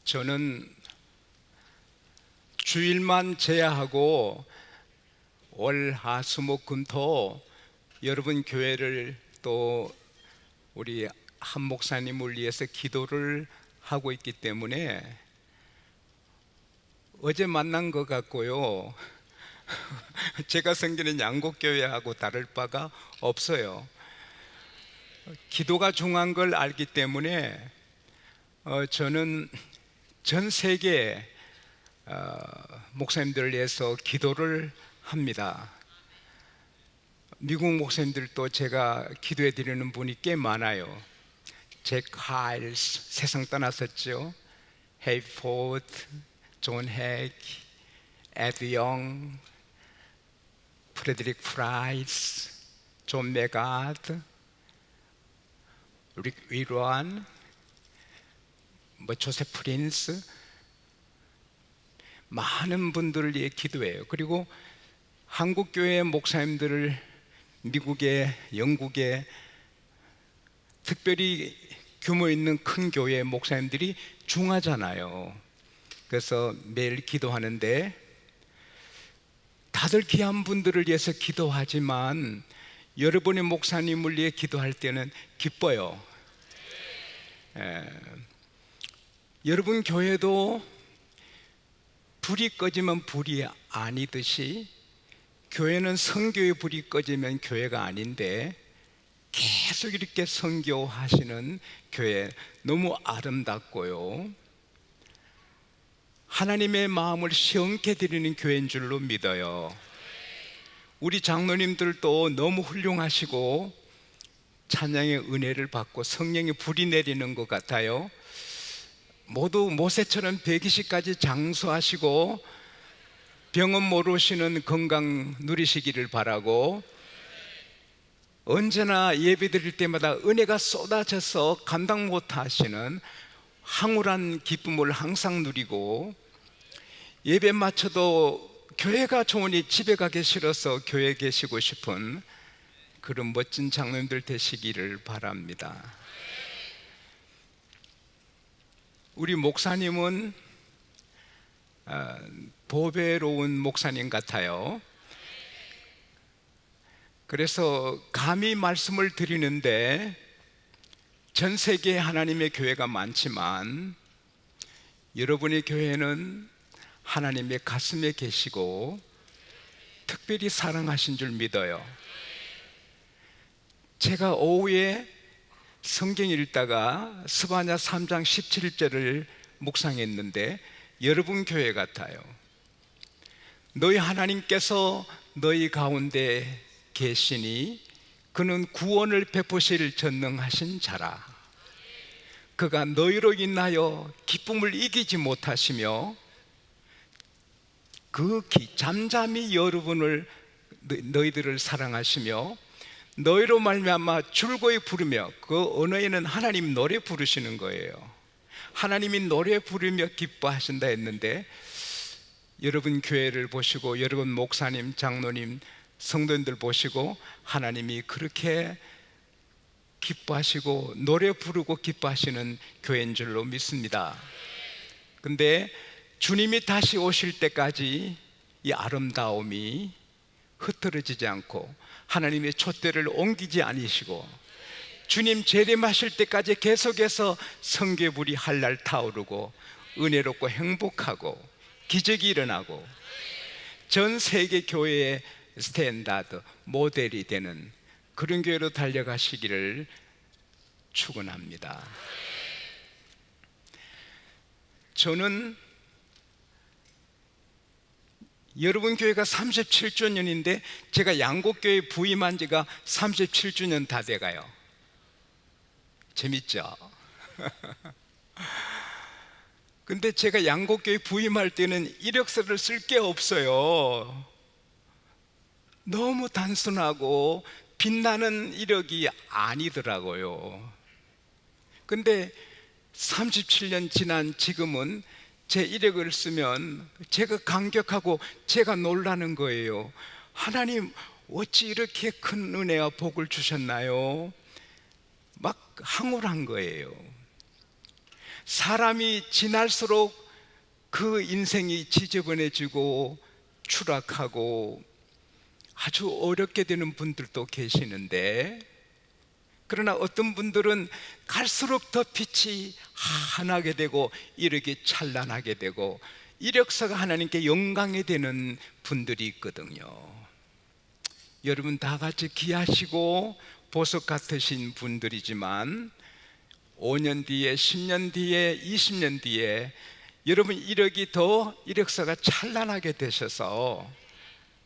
저는 주일만 제외하고 월, 화, 수, 목, 금, 토 여러분 교회를 또 우리 한 목사님을 위해서 기도를 하고 있기 때문에 어제 만난 것 같고요. 제가 섬기는 양곡교회하고 다를 바가 없어요. 기도가 중요한 걸 알기 때문에 저는 전 세계 목사님들을 위해서 기도를 합니다. 미국 목사님들도 제가 기도해 드리는 분이 꽤 많아요. 잭 하일스 세상 떠났었죠. 헤이 포드, 존 핵, 에드 영, 프레드릭 프라이스, 존 메가드, 릭 위로안, 조셉 프린스, 많은 분들을 위해 기도해요. 그리고 한국 교회 목사님들을 미국에, 영국에, 특별히 규모 있는 큰 교회 목사님들이 중하잖아요. 그래서 매일 기도하는데 다들 귀한 분들을 위해서 기도하지만 여러분의 목사님을 위해 기도할 때는 기뻐요. 여러분 교회도 불이 꺼지면 불이 아니듯이 교회는 선교의 불이 꺼지면 교회가 아닌데 계속 이렇게 선교하시는 교회 너무 아름답고요, 하나님의 마음을 시원케 드리는 교회인 줄로 믿어요. 우리 장로님들도 너무 훌륭하시고 찬양의 은혜를 받고 성령의 불이 내리는 것 같아요. 모두 모세처럼 120까지 장수하시고 병은 모르시는 건강 누리시기를 바라고, 언제나 예배 드릴 때마다 은혜가 쏟아져서 감당 못하시는 황홀한 기쁨을 항상 누리고, 예배 마쳐도 교회가 좋으니 집에 가기 싫어서 교회에 계시고 싶은 그런 멋진 장로님들 되시기를 바랍니다. 우리 목사님은 보배로운 목사님 같아요. 그래서 감히 말씀을 드리는데, 전 세계에 하나님의 교회가 많지만 여러분의 교회는 하나님의 가슴에 계시고 특별히 사랑하신 줄 믿어요. 제가 오후에 성경 읽다가 스바냐 3장 17절을 묵상했는데 여러분 교회 같아요. 너희 하나님께서 너희 가운데 계시니 그는 구원을 베푸실 전능하신 자라. 그가 너희로 인하여 기쁨을 이기지 못하시며 잠잠히 여러분을 너희들을 사랑하시며 너희로 말미암아 즐거이 부르며, 그 언어에는 하나님 노래 부르시는 거예요. 하나님이 노래 부르며 기뻐하신다 했는데, 여러분 교회를 보시고 여러분 목사님, 장로님, 성도님들 보시고 하나님이 그렇게 기뻐하시고 노래 부르고 기뻐하시는 교회인 줄로 믿습니다. 근데 주님이 다시 오실 때까지 이 아름다움이 흐트러지지 않고 하나님의 촛대를 옮기지 않으시고 주님 재림하실 때까지 계속해서 성교의 불이 할랄 타오르고 은혜롭고 행복하고 기적이 일어나고 전 세계 교회의 스탠다드, 모델이 되는 그런 교회로 달려가시기를 축원합니다. 저는 여러분 교회가 37주년인데 제가 양곡교회 부임한 지가 37주년 다 돼가요. 재밌죠? 근데 제가 양곡교회 부임할 때는 이력서를 쓸 게 없어요. 너무 단순하고 빛나는 이력이 아니더라고요. 근데 37년 지난 지금은 제 이력을 쓰면 제가 감격하고 제가 놀라는 거예요. 하나님 어찌 이렇게 큰 은혜와 복을 주셨나요? 막 황홀한 거예요. 사람이 지날수록 그 인생이 지저분해지고 추락하고 아주 어렵게 되는 분들도 계시는데, 그러나 어떤 분들은 갈수록 더 빛이 환하게 되고 이렇게 찬란하게 되고 이력서가 하나님께 영광이 되는 분들이 있거든요. 여러분 다 같이 귀하시고 보석 같으신 분들이지만 5년 뒤에, 10년 뒤에, 20년 뒤에 여러분 이력서가 찬란하게 되셔서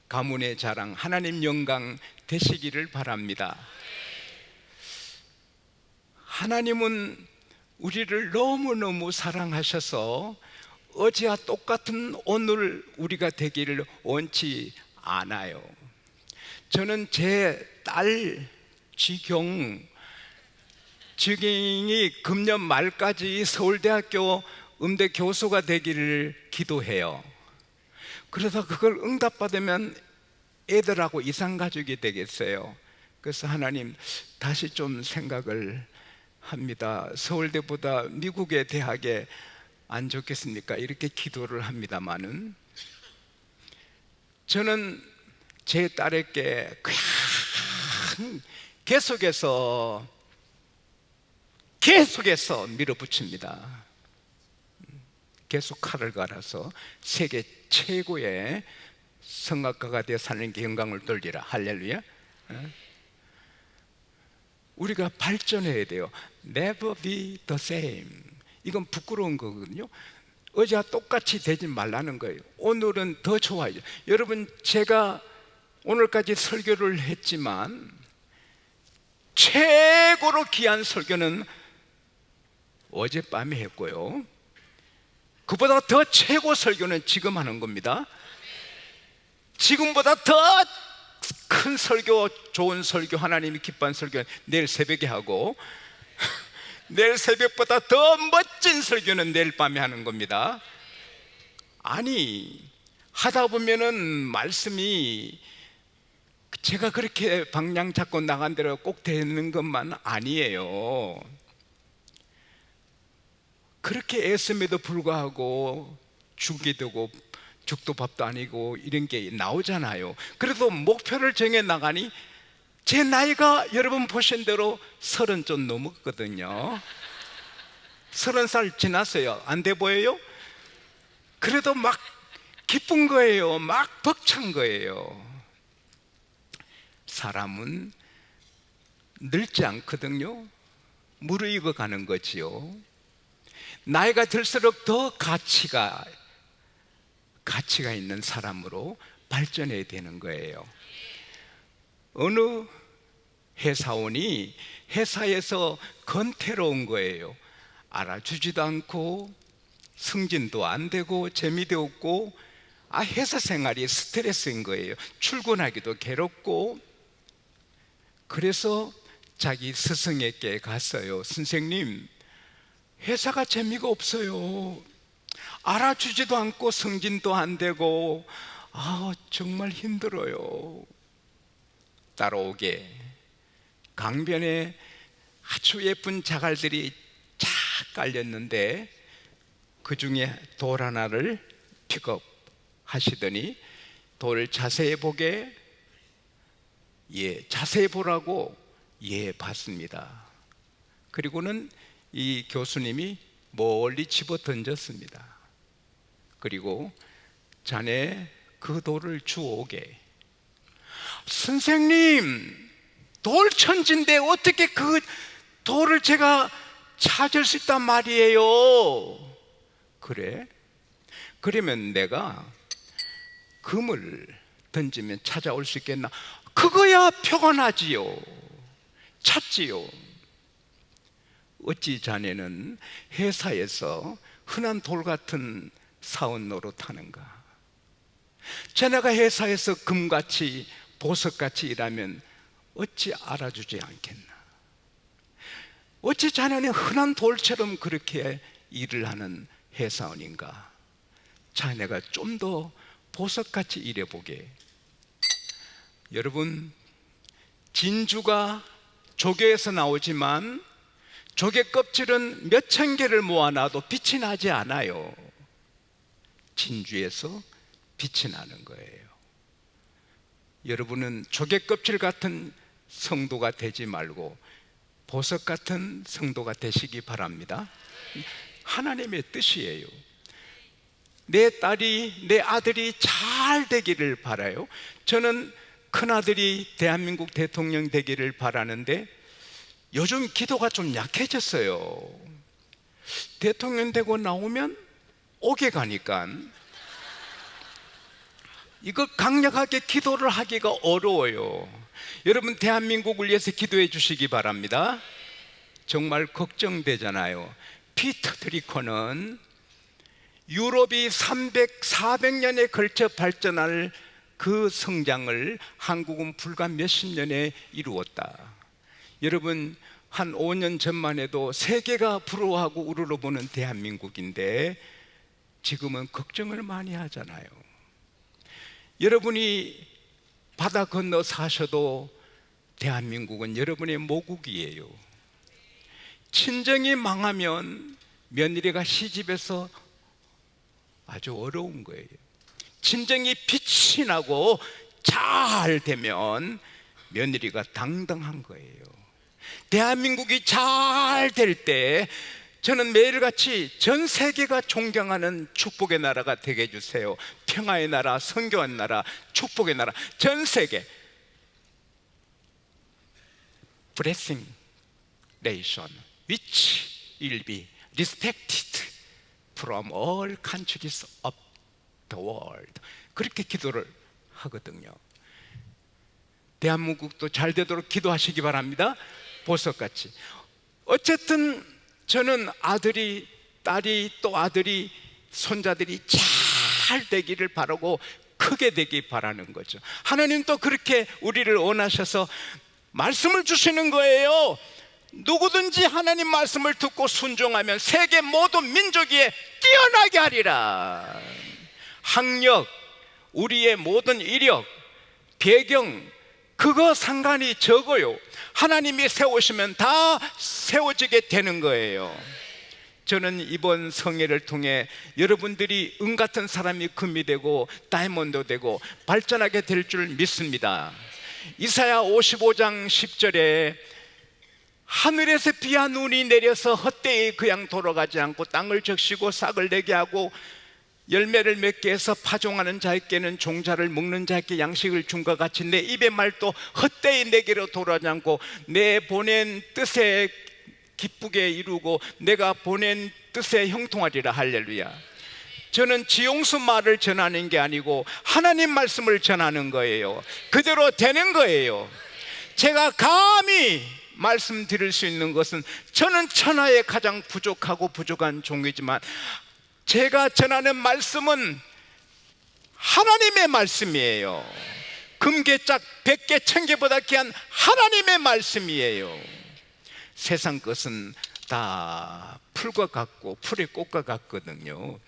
가문의 자랑, 하나님 영광 되시기를 바랍니다. 하나님은 우리를 너무너무 사랑하셔서 어제와 똑같은 오늘 우리가 되기를 원치 않아요. 저는 제 딸 지경이 금년 말까지 서울대학교 음대 교수가 되기를 기도해요. 그러다 그걸 응답받으면 애들하고 이상가족이 되겠어요. 그래서 하나님 다시 좀 생각을 합니다. 서울대보다 미국의 대학에 안 좋겠습니까? 이렇게 기도를 합니다마는, 저는 제 딸에게 그냥 계속해서 밀어붙입니다. 계속 칼을 갈아서 세계 최고의 성악가가 되어 사는 게 영광을 돌리라. 할렐루야. 우리가 발전해야 돼요. Never be the same. 이건 부끄러운 거거든요. 어제와 똑같이 되지 말라는 거예요. 오늘은 더 좋아요. 여러분, 제가 오늘까지 설교를 했지만 최고로 귀한 설교는 어젯밤에 했고요, 그보다 더 최고 설교는 지금 하는 겁니다. 지금보다 더 큰 설교, 좋은 설교, 하나님이 기뻐하는 설교는 내일 새벽에 하고, 내일 새벽보다 더 멋진 설교는 내일 밤에 하는 겁니다. 아니, 하다 보면은 말씀이 제가 그렇게 방향 잡고 나간 대로 꼭 되는 것만 아니에요. 그렇게 애씀에도 불구하고 죽게 되고 죽도 밥도 아니고 이런 게 나오잖아요. 그래도 목표를 정해 나가니, 제 나이가 여러분 보신 대로 30 좀 넘었거든요. 30살 지났어요. 안 돼 보여요? 그래도 막 기쁜 거예요. 막 벅찬 거예요. 사람은 늙지 않거든요. 무르익어 가는 거지요. 나이가 들수록 더 가치가 있는 사람으로 발전해야 되는 거예요. 어느 회사원이 회사에서 건태로 온 거예요. 알아주지도 않고 승진도 안 되고 재미도 없고, 회사 생활이 스트레스인 거예요. 출근하기도 괴롭고. 그래서 자기 스승에게 갔어요. 선생님, 회사가 재미가 없어요. 알아주지도 않고 승진도 안 되고 정말 힘들어요. 따라오게 강변에 아주 예쁜 자갈들이 쫙 깔렸는데 그 중에 돌 하나를 픽업하시더니, 돌 자세히 보게, 자세히 보라고 봤습니다. 그리고는 이 교수님이 멀리 집어 던졌습니다. 그리고 자네 그 돌을 주워오게. 선생님, 돌 천지인데 어떻게 그 돌을 제가 찾을 수 있단 말이에요. 그래? 그러면 내가 금을 던지면 찾아올 수 있겠나? 그거야 표현하지요. 찾지요. 어찌 자네는 회사에서 흔한 돌 같은 사원 노릇하는가? 자네가 회사에서 금같이 보석같이 일하면 어찌 알아주지 않겠나? 어찌 자네는 흔한 돌처럼 그렇게 일을 하는 회사원인가? 자네가 좀 더 보석같이 일해보게. 여러분, 진주가 조개에서 나오지만 조개 껍질은 몇천 개를 모아놔도 빛이 나지 않아요. 진주에서 빛이 나는 거예요. 여러분은 조개 껍질 같은 성도가 되지 말고 보석 같은 성도가 되시기 바랍니다. 하나님의 뜻이에요. 내 딸이, 내 아들이 잘 되기를 바라요. 저는 큰아들이 대한민국 대통령 되기를 바라는데 요즘 기도가 좀 약해졌어요. 대통령 되고 나오면 옥에 가니까 이거 강력하게 기도를 하기가 어려워요. 여러분, 대한민국을 위해서 기도해 주시기 바랍니다. 정말 걱정되잖아요. 피터 드리커는 유럽이 400년에 걸쳐 발전할 그 성장을 한국은 불과 몇십 년에 이루었다. 여러분, 한 5년 전만 해도 세계가 부러워하고 우러러보는 대한민국인데 지금은 걱정을 많이 하잖아요. 여러분이 바다 건너 사셔도 대한민국은 여러분의 모국이에요. 친정이 망하면 며느리가 시집에서 아주 어려운 거예요. 친정이 빛이 나고 잘 되면 며느리가 당당한 거예요. 대한민국이 잘 될 때 저는 매일같이 전 세계가 존경하는 축복의 나라가 되게 해주세요. 평화의 나라, 선교의 나라, 축복의 나라, 전 세계 Blessing nation which will be respected from all countries of the world. 그렇게 기도를 하거든요. 대한민국도 잘 되도록 기도하시기 바랍니다. 보석같이. 어쨌든 저는 아들이, 딸이, 또 아들이, 손자들이 잘 되기를 바라고 크게 되기 바라는 거죠. 하나님도 그렇게 우리를 원하셔서 말씀을 주시는 거예요. 누구든지 하나님 말씀을 듣고 순종하면 세계 모든 민족 위에 뛰어나게 하리라. 학력, 우리의 모든 이력, 배경, 그거 상관이 적어요. 하나님이 세우시면 다 세워지게 되는 거예요. 저는 이번 성회를 통해 여러분들이 은 같은 사람이 금이 되고 다이몬드 되고 발전하게 될 줄 믿습니다. 이사야 55장 10절에 하늘에서 비와 눈이 내려서 헛되이 그냥 돌아가지 않고 땅을 적시고 싹을 내게 하고 열매를 맺게 해서 파종하는 자에게는 종자를 먹는 자에게 양식을 준 것 같이 내 입의 말도 헛되이 내게로 돌아가지 않고 내 보낸 뜻에 기쁘게 이루고 내가 보낸 뜻에 형통하리라. 할렐루야. 저는 지용수 말을 전하는 게 아니고 하나님 말씀을 전하는 거예요. 그대로 되는 거예요. 제가 감히 말씀드릴 수 있는 것은 저는 천하에 가장 부족하고 부족한 종이지만 제가 전하는 말씀은 하나님의 말씀이에요. 금괴짝 100개 1000개보다 귀한 하나님의 말씀이에요. 세상 것은 다 풀과 같고 풀의 꽃과 같거든요.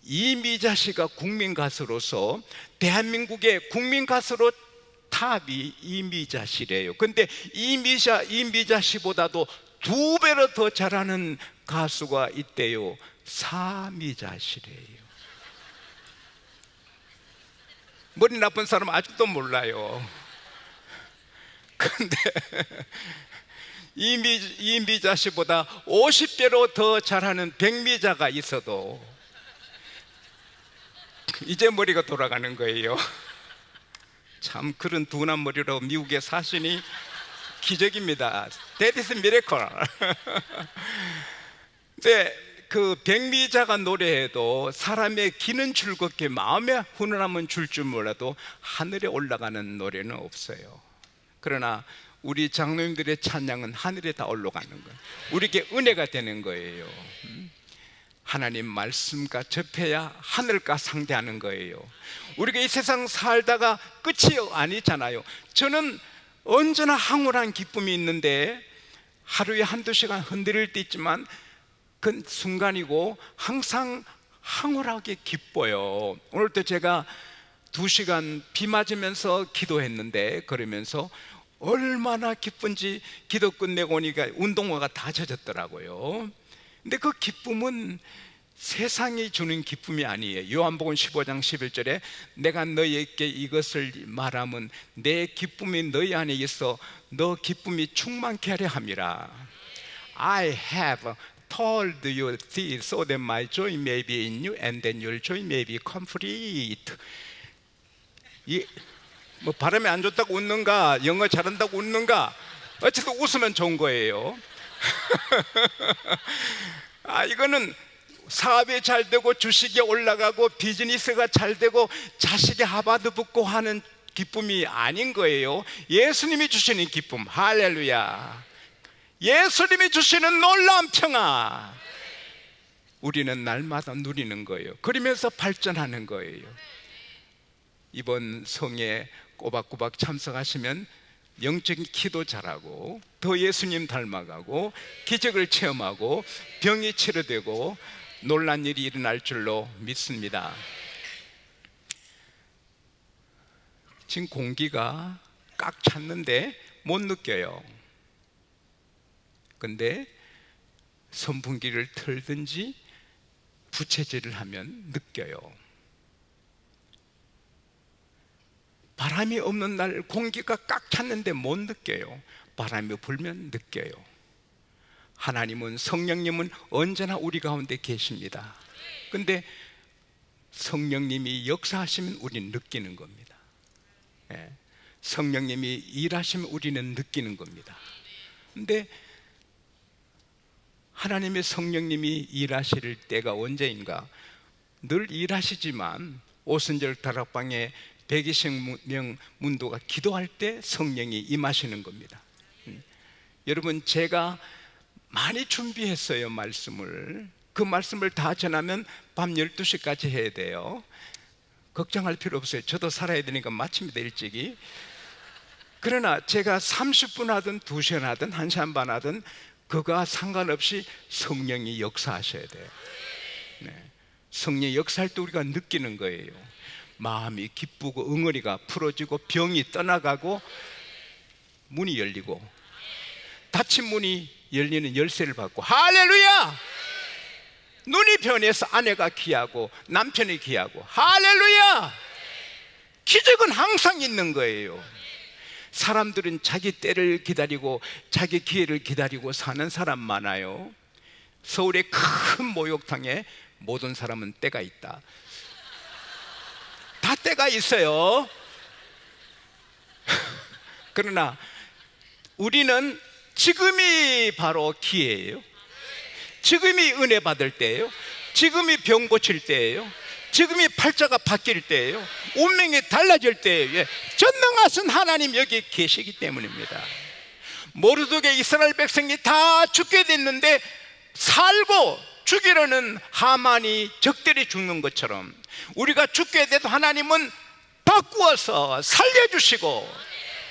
이미자 씨가 국민 가수로서 대한민국의 국민 가수로 탑이 이미자 씨래요. 근데 이미자 씨보다도 2배로 더 잘하는 가수가 있대요. 사미자 씨래요. 머리 나쁜 사람 아직도 몰라요. 근데 이미자 씨보다 50배로 더 잘하는 백미자가 있어도 이제 머리가 돌아가는 거예요. 참 그런 둔한 머리로 미국에 사시니 기적입니다. That is miracle. 근데 그 백미자가 노래해도 사람의 기는 즐겁게 마음의 훈훈함은 줄 줄 몰라도 하늘에 올라가는 노래는 없어요. 그러나 우리 장로님들의 찬양은 하늘에 다 올라가는 거예요. 우리에게 은혜가 되는 거예요. 하나님 말씀과 접해야 하늘과 상대하는 거예요. 우리가 이 세상 살다가 끝이 아니잖아요. 저는 언제나 황홀한 기쁨이 있는데 하루에 한두 시간 흔들릴 때 있지만 그 순간이고 항상 황홀하게 기뻐요. 오늘도 제가 2시간 비 맞으면서 기도했는데 그러면서 얼마나 기쁜지 기도 끝내고 오니까 운동화가 다 젖었더라고요. 근데 그 기쁨은 세상이 주는 기쁨이 아니에요. 요한복음 15장 11절에 내가 너희에게 이것을 말하면 내 기쁨이 너희 안에 있어 너 기쁨이 충만케 하려 함이라. I have told you this so that my joy may be in you and then your joy may be complete. 뭐 발음이 안 좋다고 웃는가, 영어 잘한다고 웃는가, 어쨌든 웃으면 좋은 거예요. 이거는 사업이 잘 되고 주식이 올라가고 비즈니스가 잘 되고 자식이 하버드 붙고 하는 기쁨이 아닌 거예요. 예수님이 주시는 기쁨. 할렐루야. 예수님이 주시는 놀라운 평화, 우리는 날마다 누리는 거예요. 그러면서 발전하는 거예요. 이번 성에 꼬박꼬박 참석하시면 영적인 기도 잘하고 더 예수님 닮아가고 기적을 체험하고 병이 치료되고 놀란 일이 일어날 줄로 믿습니다. 지금 공기가 꽉 찼는데 못 느껴요. 근데 선풍기를 틀든지 부채질을 하면 느껴요. 바람이 없는 날 공기가 꽉 찼는데 못 느껴요. 바람이 불면 느껴요. 하나님은, 성령님은 언제나 우리 가운데 계십니다. 근데 성령님이 역사하시면 우리는 느끼는 겁니다. 성령님이 일하시면 우리는 느끼는 겁니다. 근데 하나님의 성령님이 일하실 때가 언제인가? 늘 일하시지만 오순절 다락방에 120명 문도가 기도할 때 성령이 임하시는 겁니다. 여러분, 제가 많이 준비했어요. 말씀을. 그 말씀을 다 전하면 밤 12시까지 해야 돼요. 걱정할 필요 없어요. 저도 살아야 되니까 마칩니다, 일찍이. 그러나 제가 30분 하든 2시간 하든 1시간 반 하든 그거와 상관없이 성령이 역사하셔야 돼요. 성령이 역사할 때 우리가 느끼는 거예요. 마음이 기쁘고 응어리가 풀어지고 병이 떠나가고 문이 열리고 닫힌 문이 열리는 열쇠를 받고, 할렐루야! 눈이 변해서 아내가 귀하고 남편이 귀하고, 할렐루야! 기적은 항상 있는 거예요. 사람들은 자기 때를 기다리고 자기 기회를 기다리고 사는 사람 많아요. 서울의 큰 목욕탕에 모든 사람은 때가 있다. 다 때가 있어요. 그러나 우리는 지금이 바로 기회예요. 지금이 은혜 받을 때예요. 지금이 병 고칠 때예요. 지금이 팔자가 바뀔 때예요. 운명이 달라질 때예요. 전능하신 하나님 여기 계시기 때문입니다. 모르드게 이스라엘 백성이 다 죽게 됐는데 살고 죽이려는 하만이 적들이 죽는 것처럼 우리가 죽게 돼도 하나님은 바꾸어서 살려주시고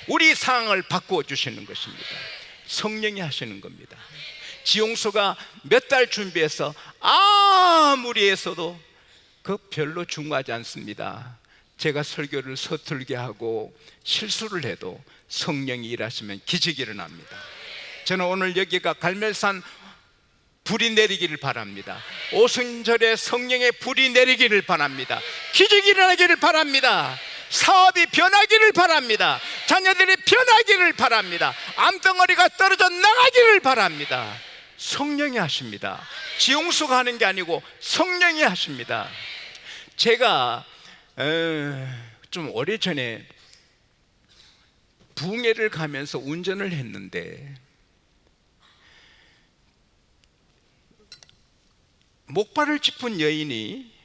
우리 상황을 바꾸어 주시는 것입니다. 성령이 하시는 겁니다. 지용수가 몇 달 준비해서 아무리 했어도 그 별로 중요하지 않습니다. 제가 설교를 서툴게 하고 실수를 해도 성령이 일하시면 기적이 일어납니다. 저는 오늘 여기가 갈멜산 불이 내리기를 바랍니다. 오순절에 성령의 불이 내리기를 바랍니다. 기적이 일어나기를 바랍니다. 사업이 변하기를 바랍니다. 자녀들이 변하기를 바랍니다. 암덩어리가 떨어져 나가기를 바랍니다. 성령이 하십니다. 지용수가 하는 게 아니고 성령이 하십니다. 제가 좀 오래전에 붕해를 가면서 운전을 했는데 목발을 짚은 여인이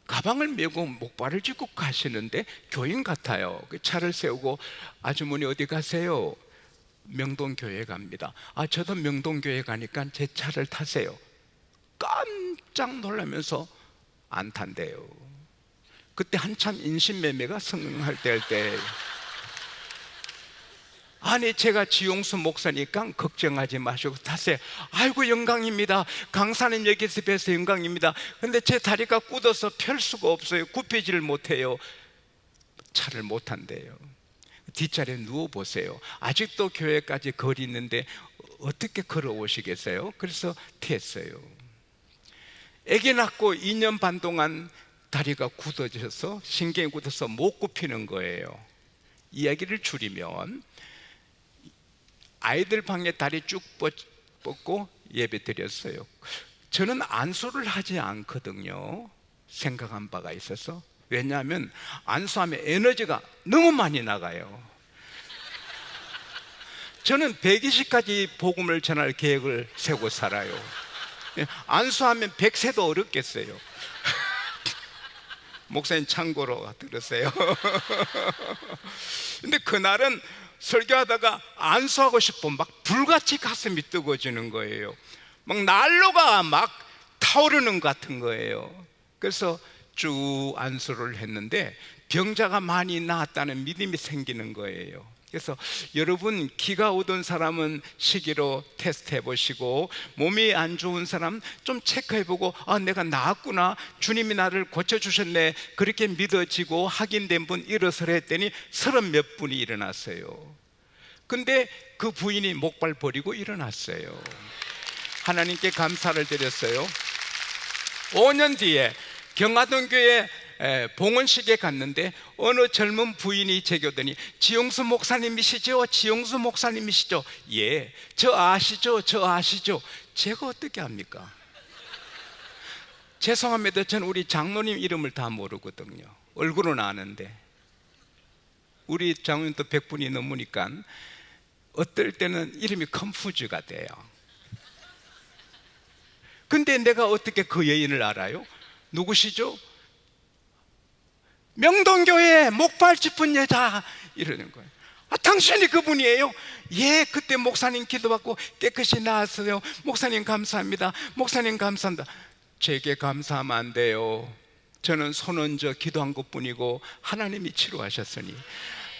가방을 메고 목발을 짚고 가시는데 교인 같아요. 그 차를 세우고 아주머니 어디 가세요? 명동교회 갑니다. 저도 명동교회 가니까 제 차를 타세요. 깜짝 놀라면서 안 탄대요. 그때 한참 인신매매가 성행할 때 아니 제가 지용수 목사니까 걱정하지 마시고 타세요. 아이고 영광입니다. 강사님 여기서 뵈서 영광입니다. 근데 제 다리가 굳어서 펼 수가 없어요. 굽히지를 못해요. 차를 못 탄대요. 뒷자리에 누워보세요. 아직도 교회까지 거리 있는데 어떻게 걸어오시겠어요? 그래서 됐어요. 아기 낳고 2년 반 동안 다리가 굳어져서 신경이 굳어서 못 굽히는 거예요. 이야기를 줄이면 아이들 방에 다리 쭉 뻗고 예배 드렸어요. 저는 안수를 하지 않거든요. 생각한 바가 있어서. 왜냐하면 안수하면 에너지가 너무 많이 나가요. 저는 120까지 복음을 전할 계획을 세우고 살아요. 안수하면 100세도 어렵겠어요. 목사님 참고로 들으세요. 근데 그날은 설교하다가 안수하고 싶어 막 불같이 가슴이 뜨거워지는 거예요. 막 난로가 막 타오르는 것 같은 거예요. 그래서 쭉 안수를 했는데 병자가 많이 나았다는 믿음이 생기는 거예요. 그래서 여러분, 기가 오던 사람은 시기로 테스트 해보시고, 몸이 안 좋은 사람 좀 체크해보고, 아, 내가 나았구나, 주님이 나를 고쳐주셨네, 그렇게 믿어지고 확인된 분 일어서라 했더니 30몇 분이 일어났어요. 근데 그 부인이 목발 버리고 일어났어요. 하나님께 감사를 드렸어요. 5년 뒤에 경화동 교회 봉헌식에 갔는데 어느 젊은 부인이 제게 지용수 목사님이시죠? 지용수 목사님이시죠? 예, 저 아시죠? 저 아시죠? 제가 어떻게 합니까? 죄송합니다. 저는 우리 장로님 이름을 다 모르거든요. 얼굴은 아는데. 우리 장로님도 100분이 넘으니까 어떨 때는 이름이 컨퓨즈가 돼요. 근데 내가 어떻게 그 여인을 알아요? 누구시죠? 명동교회 목발 짚은 여자, 이러는 거예요. 아, 당신이 그분이에요? 예, 그때 목사님 기도받고 깨끗이 나았어요. 목사님 감사합니다. 목사님 감사합니다. 제게 감사하면 안 돼요. 저는 손 얹어 기도한 것뿐이고 하나님이 치료하셨으니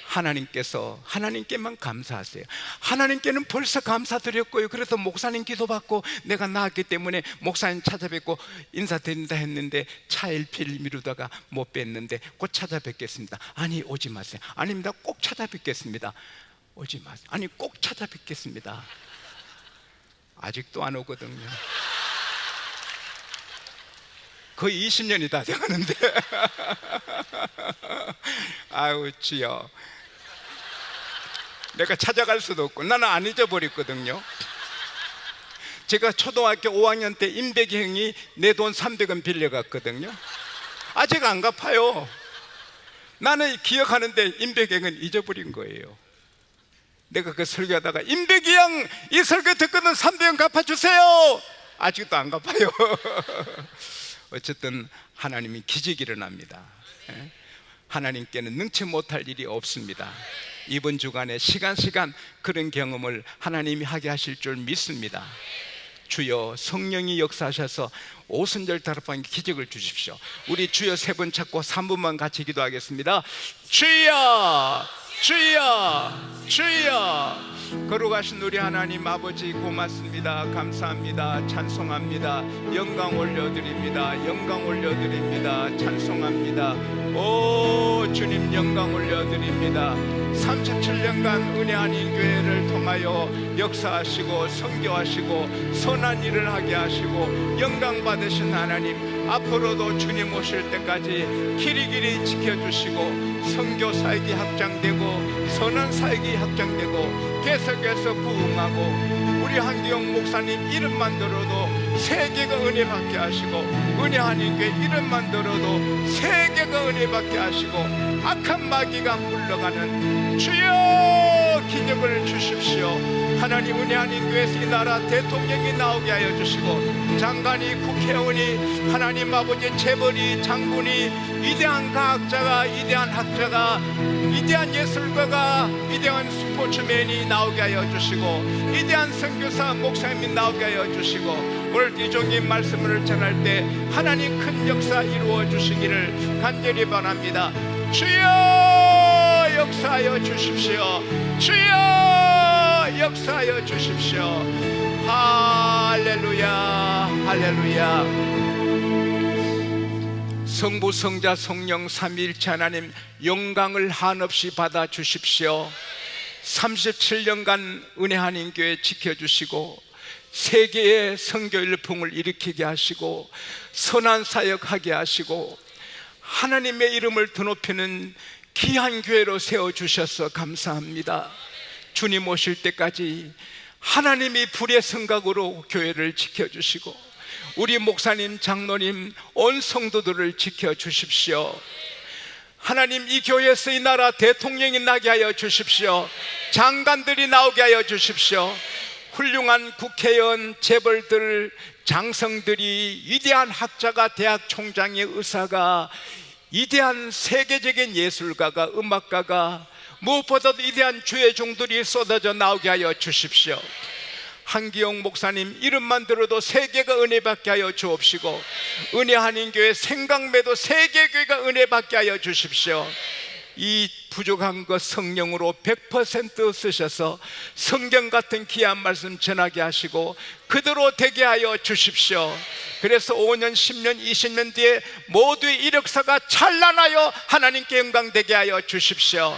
하나님께만 감사하세요. 하나님께는 벌써 감사드렸고요. 그래서 목사님 기도받고 내가 나았기 때문에 목사님 찾아뵙고 인사드린다 했는데 차일피일 미루다가 못 뵀는데 곧 찾아뵙겠습니다. 아니, 오지 마세요. 아닙니다. 꼭 찾아뵙겠습니다. 오지 마세요. 아니, 꼭 찾아뵙겠습니다. 아직도 안 오거든요. 거의 20년이 다 돼가는데 아유, 주여, 내가 찾아갈 수도 없고 나는 안 잊어버렸거든요. 제가 초등학교 5학년 때 임백이 형이 내 돈 300원 빌려갔거든요. 아직 안 갚아요. 나는 기억하는데 임백이 형은 잊어버린 거예요. 내가 그 설교하다가 임백이 형, 이 설교 듣고는 300원 갚아주세요. 아직도 안 갚아요. 어쨌든 하나님이 기적이 일어납니다. 하나님께는 능치 못할 일이 없습니다. 이번 주간에 시간 그런 경험을 하나님이 하게 하실 줄 믿습니다. 주여, 성령이 역사하셔서 오순절 다락방에 기적을 주십시오. 우리 주여 3번 찾고 3분만 같이 기도하겠습니다. 주여, 주여, 주여. 거룩하신 우리 하나님 아버지, 고맙습니다. 감사합니다. 찬송합니다. 영광 올려드립니다. 영광 올려드립니다. 찬송합니다. 오 주님, 영광 올려드립니다. 37년간 은혜 아닌 교회를 통하여 역사하시고 선교하시고 선한 일을 하게 하시고 영광 받으신 하나님, 앞으로도 주님 오실 때까지 길이길이 지켜주시고 선교 사역이 확장되고 선한 사역이 확장되고 계속해서 부흥하고, 우리 한기영 목사님 이름만 들어도 세계가 은혜 받게 하시고, 은혜 아닌 교회 이름만 들어도 세계가 은혜 받게 하시고, 악한 마귀가 물러가는 주여 기적을 주십시오. 하나님, 은혜 아닌 교회에서 이 나라 대통령이 나오게 하여 주시고, 장관이, 국회의원이, 하나님 아버지 재벌이, 장군이, 위대한 과학자가, 위대한 학자가, 위대한 예술가가, 위대한 스포츠맨이 나오게 하여 주시고, 위대한 선교사 목사님이 나오게 하여 주시고, 오늘 이 종의 말씀을 전할 때 하나님 큰 역사 이루어 주시기를 간절히 바랍니다. 주여 역사하여 주십시오. 주여 역사하여 주십시오. 할렐루야, 할렐루야. 성부, 성자, 성령 삼위일체 하나님 영광을 한없이 받아 주십시오. 37년간 은혜 한인교회 지켜주시고 세계의 선교 일풍을 일으키게 하시고 선한 사역하게 하시고 하나님의 이름을 드높이는 귀한 교회로 세워주셔서 감사합니다. 주님 오실 때까지 하나님이 불의 성각으로 교회를 지켜주시고 우리 목사님, 장로님, 온 성도들을 지켜주십시오. 하나님, 이 교회에서 이 나라 대통령이 나게 하여 주십시오. 장관들이 나오게 하여 주십시오. 훌륭한 국회의원, 재벌들, 장성들이, 위대한 학자가, 대학 총장의 의사가, 위대한 세계적인 예술가가, 음악가가, 무엇보다도 위대한 주의 종들이 쏟아져 나오게 하여 주십시오. 한기영 목사님 이름만 들어도 세계가 은혜 받게 하여 주옵시고 은혜 한인교회 생각매도 세계교회가 은혜 받게 하여 주십시오. 이 부족한 것 성령으로 100% 쓰셔서 성경 같은 귀한 말씀 전하게 하시고 그대로 되게 하여 주십시오. 그래서 5년, 10년, 20년 뒤에 모두의 이력서가 찬란하여 하나님께 영광되게 하여 주십시오.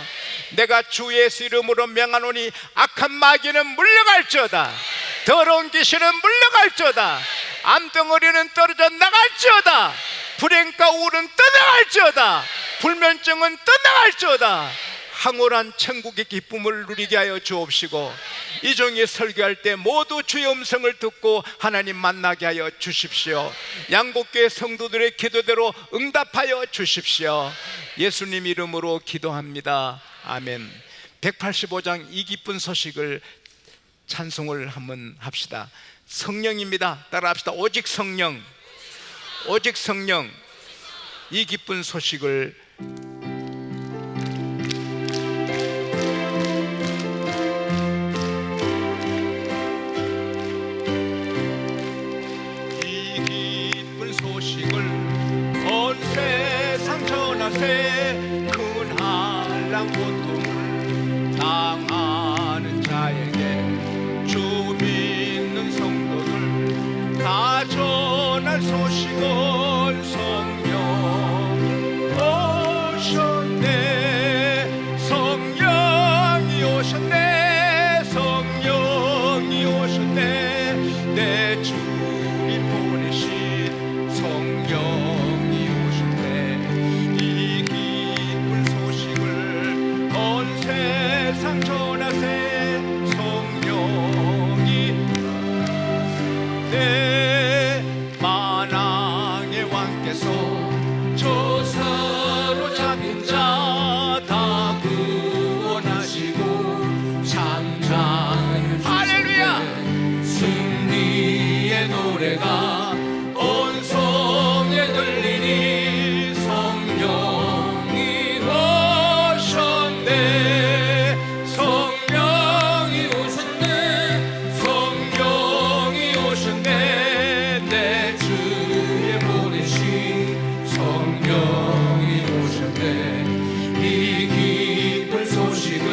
내가 주 예수 이름으로 명하노니 악한 마귀는 물러갈지어다, 더러운 귀신은 물러갈지어다, 암덩어리는 떨어져 나갈지어다, 불행과 우울은 떠나갈지어다, 불면증은 떠나갈지어다. 황홀한 천국의 기쁨을 누리게 하여 주옵시고 이 종이 설교할 때 모두 주의 음성을 듣고 하나님 만나게 하여 주십시오. 양곡교회 성도들의 기도대로 응답하여 주십시오. 예수님 이름으로 기도합니다. 아멘. 185장 이 기쁜 소식을 찬송을 한번 합시다. 성령입니다. 따라합시다. 오직 성령, 오직 성령. 이 기쁜 소식을 온 세상 전하세 큰 한랑 고통을 당하는 자에게 주 믿는 성도들 다 전할 소식은 성령 오셨네, 성령이 오셨네, 성령이 오셨네. 내 주님 보내신 성령이 오셨네. 이 기쁜 소식을 온 세상 전하세 성령이 내 만왕의 왕께서 조사로 잡힌 자 다 구원하시고 잠자는 할렐루야 승리의 노래가 온 성에 들리니 성령이 오셨네, 성령이 오셨네, 성령이 오셨네. 내 주에 보내신 성령이 오셨네. 이 기쁜 소식을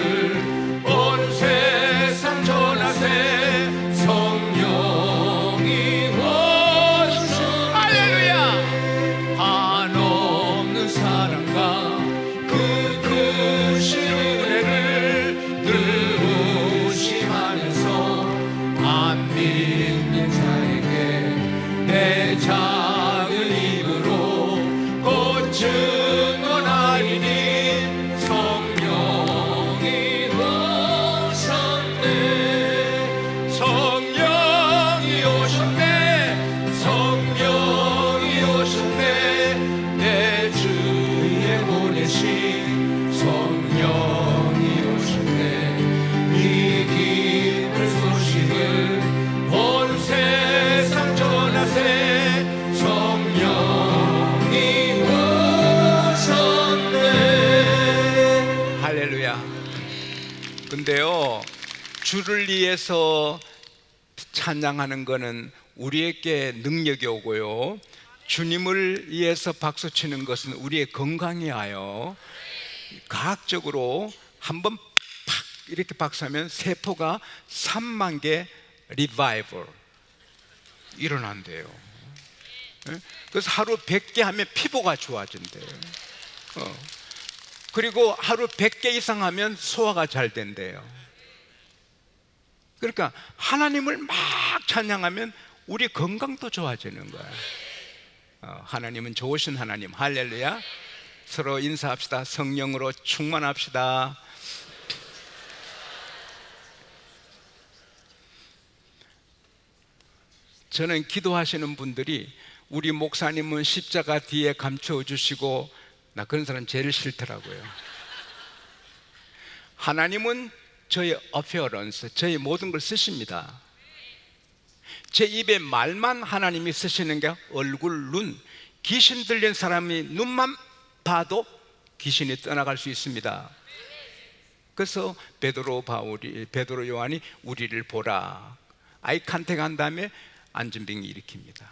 온 세상 전하세 성령이 오셨네. 할렐루야. 한없는 사랑과 그 크신 은혜를 늘 의심하면서 안 믿는 자에게 내 작은 입으로 곧 증언하리니 성령이 오셨네, 성령이 오셨네, 성령이 오셨네. 내 주에 보내신 성령이 오셨네. 이 기쁜 소식을 온 세상 전하세 성령이 오셨네. 할렐루야. 근데요, 주를 위해서 찬양하는 것은 우리에게 능력이 오고요, 주님을 위해서 박수치는 것은 우리의 건강에 와요. 과학적으로 한번 팍 이렇게 박수하면 세포가 3만 개 리바이벌 일어난대요. 예? 그래서 하루 100개 하면 피부가 좋아진대요. 그리고 하루 100개 이상 하면 소화가 잘 된대요. 그러니까 하나님을 막 찬양하면 우리 건강도 좋아지는 거야. 하나님은 좋으신 하나님. 할렐루야. 서로 인사합시다. 성령으로 충만합시다. 저는 기도하시는 분들이 우리 목사님은 십자가 뒤에 감춰 주시고, 나 그런 사람 제일 싫더라고요. 하나님은 저의 어피어런스, 저의 모든 걸 쓰십니다. 제 입에 말만 하나님이 쓰시는 게 얼굴, 눈, 귀신 들린 사람이 눈만 봐도 귀신이 떠나갈 수 있습니다. 그래서 베드로 요한이 우리를 보라, 아이 컨택 한 다음에 안진병이 일으킵니다.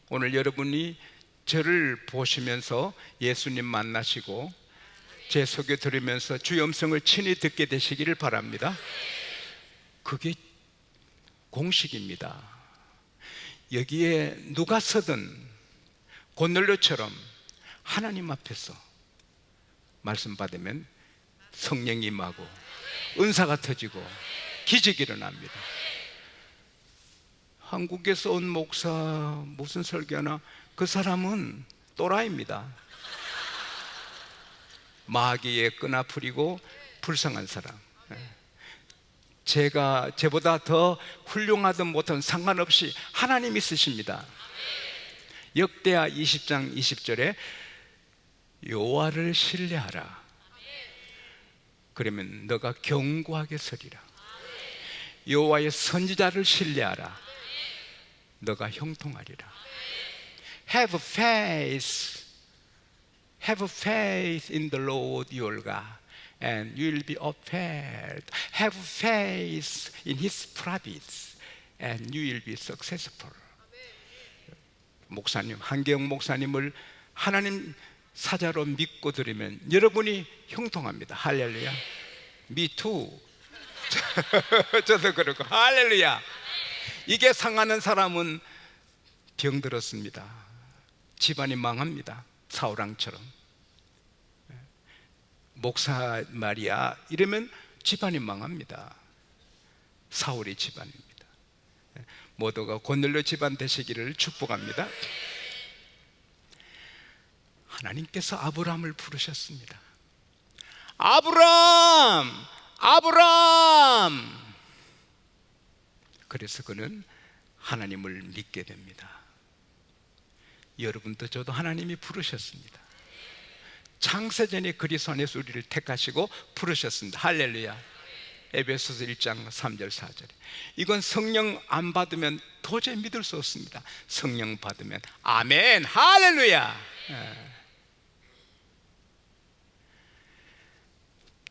오늘 여러분이 저를 보시면서 예수님 만나시고 제 소개 들으면서 주의 음성을 친히 듣게 되시기를 바랍니다. 그게 공식입니다. 여기에 누가 서든 고넬료처럼 하나님 앞에서 말씀 받으면 성령이 임하고 은사가 터지고 기적이 일어납니다. 한국에서 온 목사 무슨 설교하나, 그 사람은 또라이입니다. 마귀의 끈아풀이고 불쌍한 사람. 제보다 더 훌륭하든 못하든 상관없이 하나님이 쓰십니다. 역대하 20장 20절에 여호와를 신뢰하라. 그러면 너가 견고하게 서리라. 여호와의 선지자를 신뢰하라. 너가 형통하리라. Have faith. Have faith in the Lord your God, and you will be upheld. Have faith in His promise, and you will be successful. 목사님, 한계영 목사님을 하나님 사자로 믿고 들으면 여러분이 형통합니다. 할렐루야. Me too. 저도 그렇고. 할렐루야. 이게 상하는 사람은 병들었습니다. 집안이 망합니다. 사울왕처럼. 목사 말이야 이러면 집안이 망합니다. 사울의 집안입니다. 모두가 고넬료 집안 되시기를 축복합니다. 하나님께서 아브라함을 부르셨습니다. 아브라함! 아브라함! 그래서 그는 하나님을 믿게 됩니다. 여러분도 저도 하나님이 부르셨습니다. 창세전에 그리스도 안에서 우리를 택하시고 부르셨습니다. 할렐루야. 에베소서 1장 3절 4절에 이건 성령 안 받으면 도저히 믿을 수 없습니다. 성령 받으면 아멘. 할렐루야.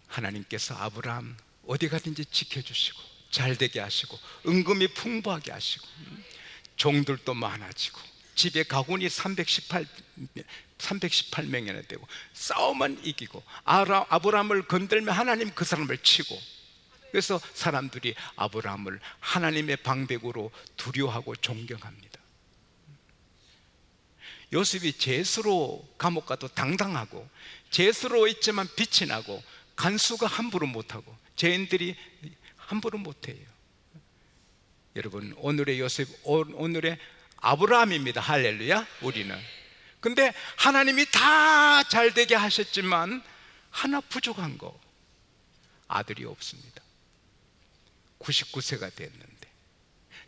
하나님께서 아브라함 어디 가든지 지켜주시고 잘되게 하시고 은금이 풍부하게 하시고 종들도 많아지고 집에 가군이 318명이나 되고 싸움은 이기고 아브라함을 건들면 하나님 그 사람을 치고, 그래서 사람들이 아브라함을 하나님의 방백으로 두려워하고 존경합니다. 요셉이 죄수로 감옥 가도 당당하고 죄수로 있지만 빛이 나고 간수가 함부로 못하고 죄인들이 함부로 못해요. 여러분, 오늘의 요셉, 오늘의 아브라함입니다. 할렐루야. 우리는 근데 하나님이 다 잘되게 하셨지만 하나 부족한 거, 아들이 없습니다. 99세가 됐는데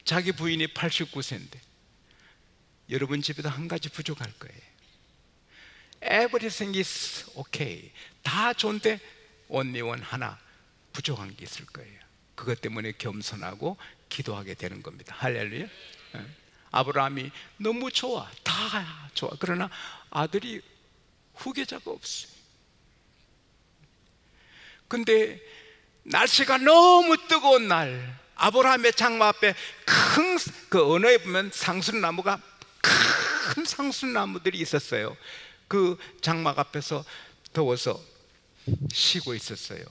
자기 부인이 89세인데 여러분 집에도 한 가지 부족할 거예요. Everything is okay. 다 좋은데 only one, 하나 부족한 게 있을 거예요. 그것 때문에 겸손하고 기도하게 되는 겁니다. 할렐루야. 아브라함이 너무 좋아, 다 좋아. 그러나 아들이 후계자가 없어요. 근데 날씨가 너무 뜨거운 날, 아브라함의 장막 앞에 큰 그 언어에 보면 상수나무가, 큰 상수나무들이 있었어요. 그 장막 앞에서 더워서 쉬고 있었어요.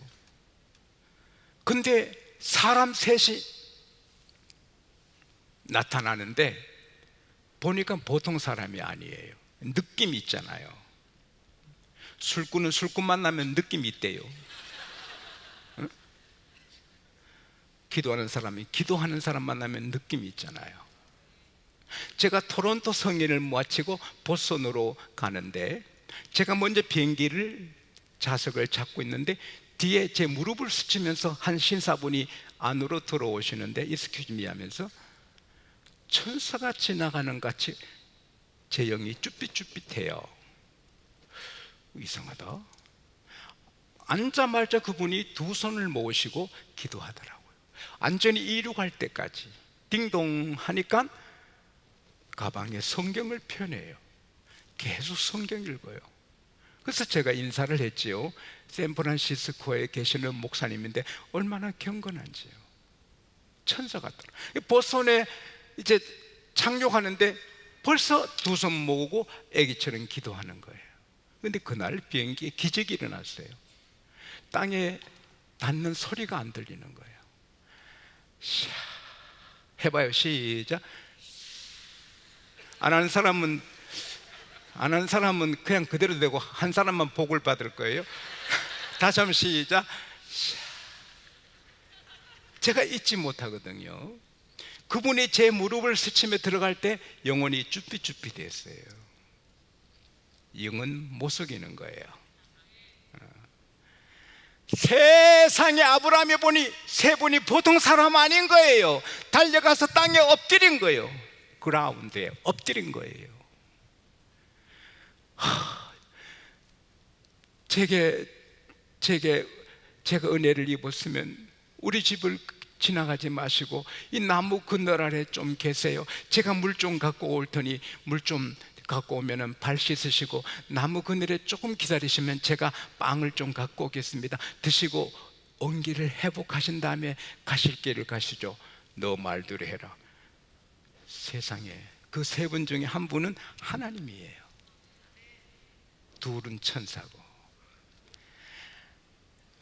근데 사람 셋이 나타나는데 보니까 보통 사람이 아니에요. 느낌이 있잖아요. 술꾼은 술꾼 만나면 느낌이 있대요. 응? 기도하는 사람이 기도하는 사람 만나면 느낌이 있잖아요. 제가 토론토 성인을 마치고 보스턴으로 가는데, 제가 먼저 비행기를 좌석을 잡고 있는데 뒤에 제 무릎을 스치면서 한 신사분이 안으로 들어오시는데 Excuse me 하면서 천사가 지나가는 같이 제 영이 쭈삣쭈삣해요. 이상하다. 앉자마자 그분이 두 손을 모으시고 기도하더라고요. 안전히 이륙할 때까지. 딩동 하니까 가방에 성경을 펴내요. 계속 성경 읽어요. 그래서 제가 인사를 했지요. 샌프란시스코에 계시는 목사님인데 얼마나 경건한지요. 천사 같더라. 보스턴에 이제 착륙하는데 벌써 두 손 모으고 애기처럼 기도하는 거예요. 근데 그날 비행기에 기적이 일어났어요. 땅에 닿는 소리가 안 들리는 거예요. 해봐요. 시작. 안 하는 사람은 그냥 그대로 되고 한 사람만 복을 받을 거예요. 다시 한번 시작. 제가 잊지 못하거든요. 그분이 제 무릎을 스치며 들어갈 때 영혼이 쭈삣쭈삣했어요. 영은 못 속이는 거예요. 세상에 아브라함이 보니 세 분이 보통 사람 아닌 거예요. 달려가서 땅에 엎드린 거예요. 그라운드에 엎드린 거예요. 제가 은혜를 입었으면 우리 집을 지나가지 마시고 이 나무 그늘 아래 좀 계세요. 제가 물 좀 갖고 올 테니 물 좀 갖고 오면은 발 씻으시고 나무 그늘에 조금 기다리시면 제가 빵을 좀 갖고 오겠습니다. 드시고 온기를 회복하신 다음에 가실 길을 가시죠. 너 말대로 해라. 세상에 그 세 분 중에 한 분은 하나님이에요. 둘은 천사고.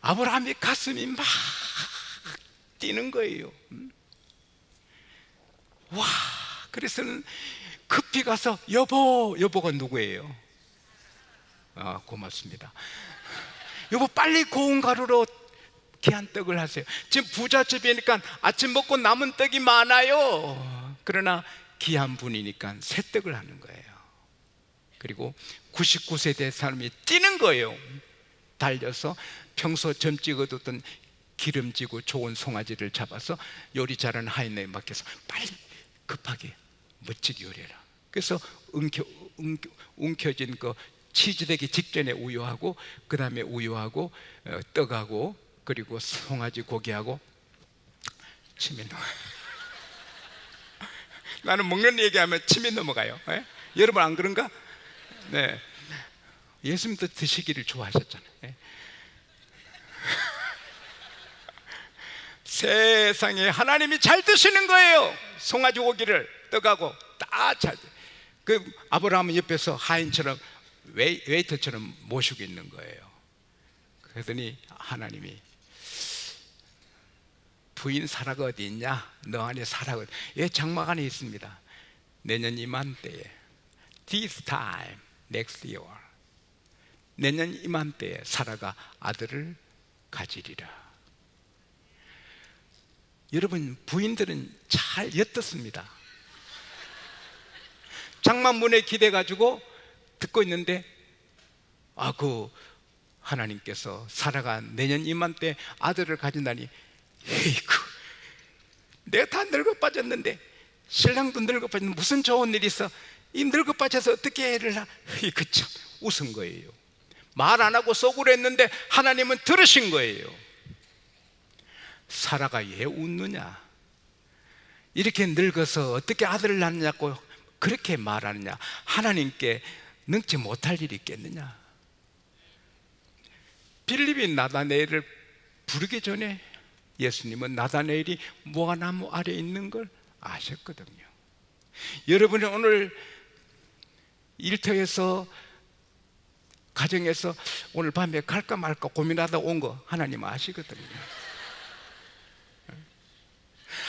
아브라함의 가슴이 막 뛰는 거예요. 와, 그래서는 급히 가서 여보가 누구예요? 아, 고맙습니다. 여보, 빨리 고운 가루로 귀한 떡을 하세요. 지금 부잣집이니까 아침 먹고 남은 떡이 많아요. 그러나 귀한 분이니까 새 떡을 하는 거예요. 그리고 99세 된 사람이 뛰는 거예요. 달려서 평소 점찍어 뒀던 기름지고 좋은 송아지를 잡아서 요리 잘하는 하인에게 맡겨서 빨리 급하게 멋지게 요리해라. 그래서 움켜진 그 치즈되기 직전에 우유하고, 그 다음에 우유하고 떡하고 그리고 송아지 고기하고 침이 넘어. 나는 먹는 얘기하면 침이 넘어가요. 네? 여러분 안 그런가? 네. 예수님도 드시기를 좋아하셨잖아요. 네? 세상에 하나님이 잘 드시는 거예요. 송아지 고기를 떡하고 다 잘. 그 아브라함은 옆에서 하인처럼 웨이터처럼 모시고 있는 거예요. 그러더니 하나님이 부인 사라가 어디 있냐? 너 안에 사라가 예, 장막 안에 있습니다. 내년 이맘때에 This time next year 내년 이맘때에 사라가 아들을 가지리라. 여러분, 부인들은 잘 엿듣습니다. 장막문에 기대가지고 듣고 있는데 그 하나님께서 사라가 내년 이맘때 아들을 가진다니, 에이구, 내가 다 늙어 빠졌는데, 신랑도 늙어 빠졌는데 무슨 좋은 일이 있어? 이 늙어 빠져서 어떻게 애를 낳아? 이거 참 웃은 거예요. 말 안 하고 속으로 했는데 하나님은 들으신 거예요. 사라가 왜 웃느냐? 이렇게 늙어서 어떻게 아들을 낳느냐고 그렇게 말하느냐? 하나님께 능치 못할 일이 있겠느냐? 빌립이 나다네엘을 부르기 전에 예수님은 나다네엘이 무화과나무 아래 있는 걸 아셨거든요. 여러분이 오늘 일터에서, 가정에서 오늘 밤에 갈까 말까 고민하다 온 거 하나님 아시거든요.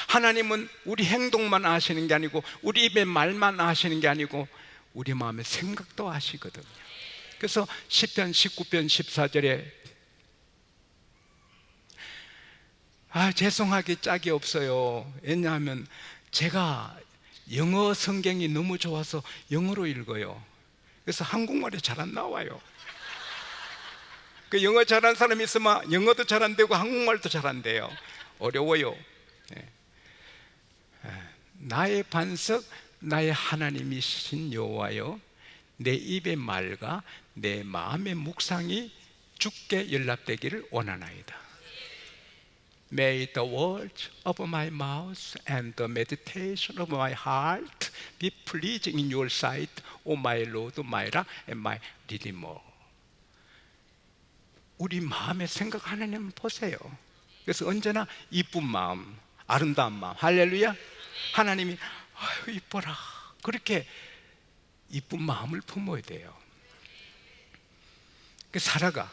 하나님은 우리 행동만 아시는 게 아니고 우리 입의 말만 아시는 게 아니고 우리 마음의 생각도 아시거든요. 그래서 시편 19편 14절에 죄송하게 짝이 없어요. 왜냐하면 제가 영어 성경이 너무 좋아서 영어로 읽어요. 그래서 한국말이 잘 안 나와요. 그 영어 잘하는 사람이 있으면 영어도 잘 안 되고 한국말도 잘 안 돼요. 어려워요. 나의 반석 나의 하나님이신 여호와여, 내 입의 말과 내 마음의 묵상이 주께 연락되기를 원하나이다. May the words of my mouth and the meditation of my heart be pleasing in your sight, O my Lord, my rock and my redeemer. 우리 마음의 생각 하나님 보세요. 그래서 언제나 이쁜 마음, 아름다운 마음, 할렐루야. 하나님이 아유 이뻐라, 그렇게 이쁜 마음을 품어야 돼요. 사라가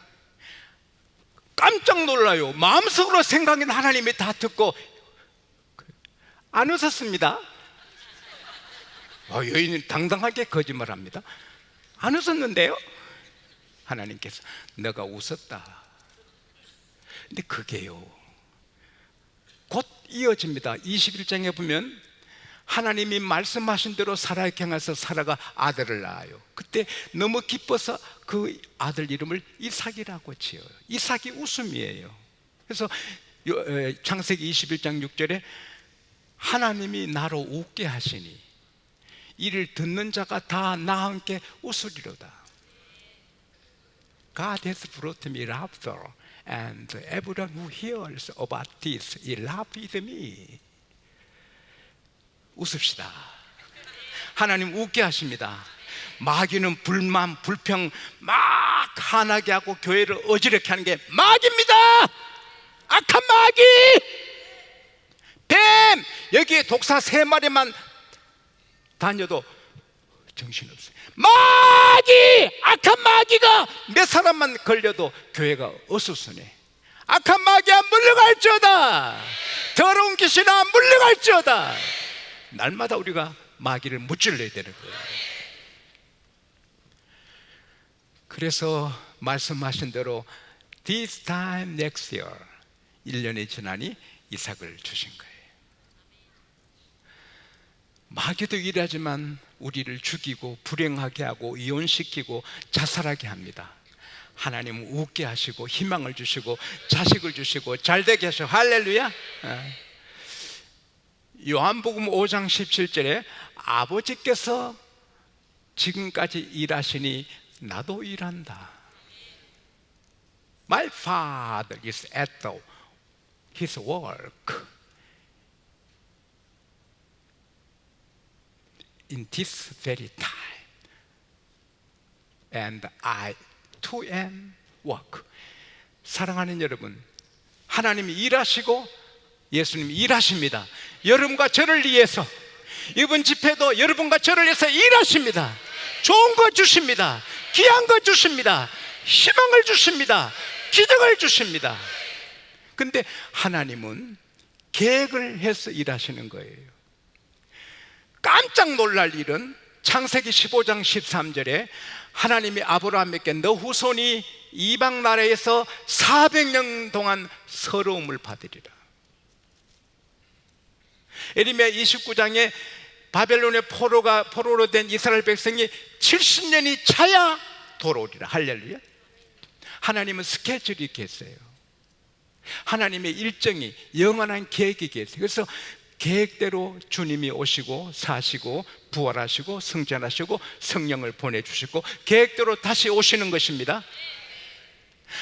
깜짝 놀라요. 마음속으로 생각인 하나님이 다 듣고 안 웃었습니다. 여인은 당당하게 거짓말합니다. 안 웃었는데요, 하나님께서 너가 웃었다. 근데 그게요 곧 이어집니다. 21장에 보면 하나님이 말씀하신 대로 사라에게 행해서 사라가 아들을 낳아요. 그때 너무 기뻐서 그 아들 이름을 이삭이라고 지어요. 이삭이 웃음이에요. 그래서 창세기 21장 6절에 하나님이 나로 웃게 하시니 이를 듣는 자가 다 나와 함께 웃으리로다. God has brought me laughter, and everyone who hears about this will laugh with me. 웃읍시다. 하나님 웃게 하십니다. 마귀는 불만, 불평 막 화나게 하고 교회를 어지럽게 하는 게 마귀입니다. 악한 마귀. 뱀, 여기에 독사 3마리만 다녀도 정신없어요. 마귀, 악한 마귀가 몇 사람만 걸려도 교회가 어수선해. 악한 마귀야 물러갈지어다. 더러운 귀신아 물러갈지어다. 날마다 우리가 마귀를 무찔러야 되는 거예요. 그래서 말씀하신 대로 This time next year, 1년이 지나니 이삭을 주신 거예요. 마귀도 일하지만 우리를 죽이고 불행하게 하고 이혼시키고 자살하게 합니다. 하나님은 웃게 하시고 희망을 주시고 자식을 주시고 잘되게 하시고 할렐루야. 요한복음 5장 17절에 아버지께서 지금까지 일하시니 나도 일한다. My father is at his work in this very time, and I too am work. 사랑하는 여러분, 하나님이 일하시고 예수님이 일하십니다. 여러분과 저를 위해서 이번 집회도 여러분과 저를 위해서 일하십니다. 좋은 거 주십니다. 귀한 거 주십니다. 희망을 주십니다. 기적을 주십니다. 근데 하나님은 계획을 해서 일하시는 거예요. 깜짝 놀랄 일은 창세기 15장 13절에 하나님이 아브라함에게 너 후손이 이방 나라에서 400년 동안 서러움을 받으리라. 에레미야 29장에 바벨론의 포로로 된 이스라엘 백성이 70년이 차야 돌아오리라. 할렐루야. 하나님은 스케줄이 계세요. 하나님의 일정이 영원한 계획이 계세요. 그래서 계획대로 주님이 오시고 사시고 부활하시고 승천하시고 성령을 보내주시고 계획대로 다시 오시는 것입니다.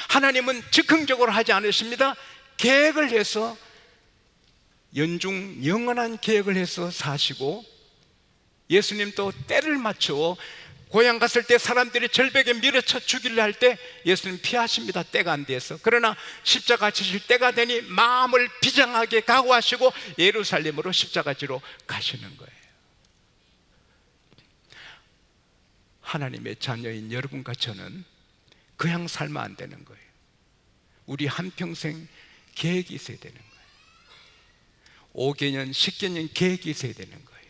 하나님은 즉흥적으로 하지 않으십니다. 계획을 해서 연중 영원한 계획을 해서 사시고, 예수님도 때를 맞추어 고향 갔을 때 사람들이 절벽에 밀어쳐 죽이려 할 때 예수님 피하십니다. 때가 안 돼서. 그러나 십자가 지실 때가 되니 마음을 비장하게 각오하시고 예루살렘으로 십자가 지러 가시는 거예요. 하나님의 자녀인 여러분과 저는 그냥 살면 안 되는 거예요. 우리 한평생 계획이 있어야 되는 거예요. 5개년, 10개년 계획이 있어야 되는 거예요.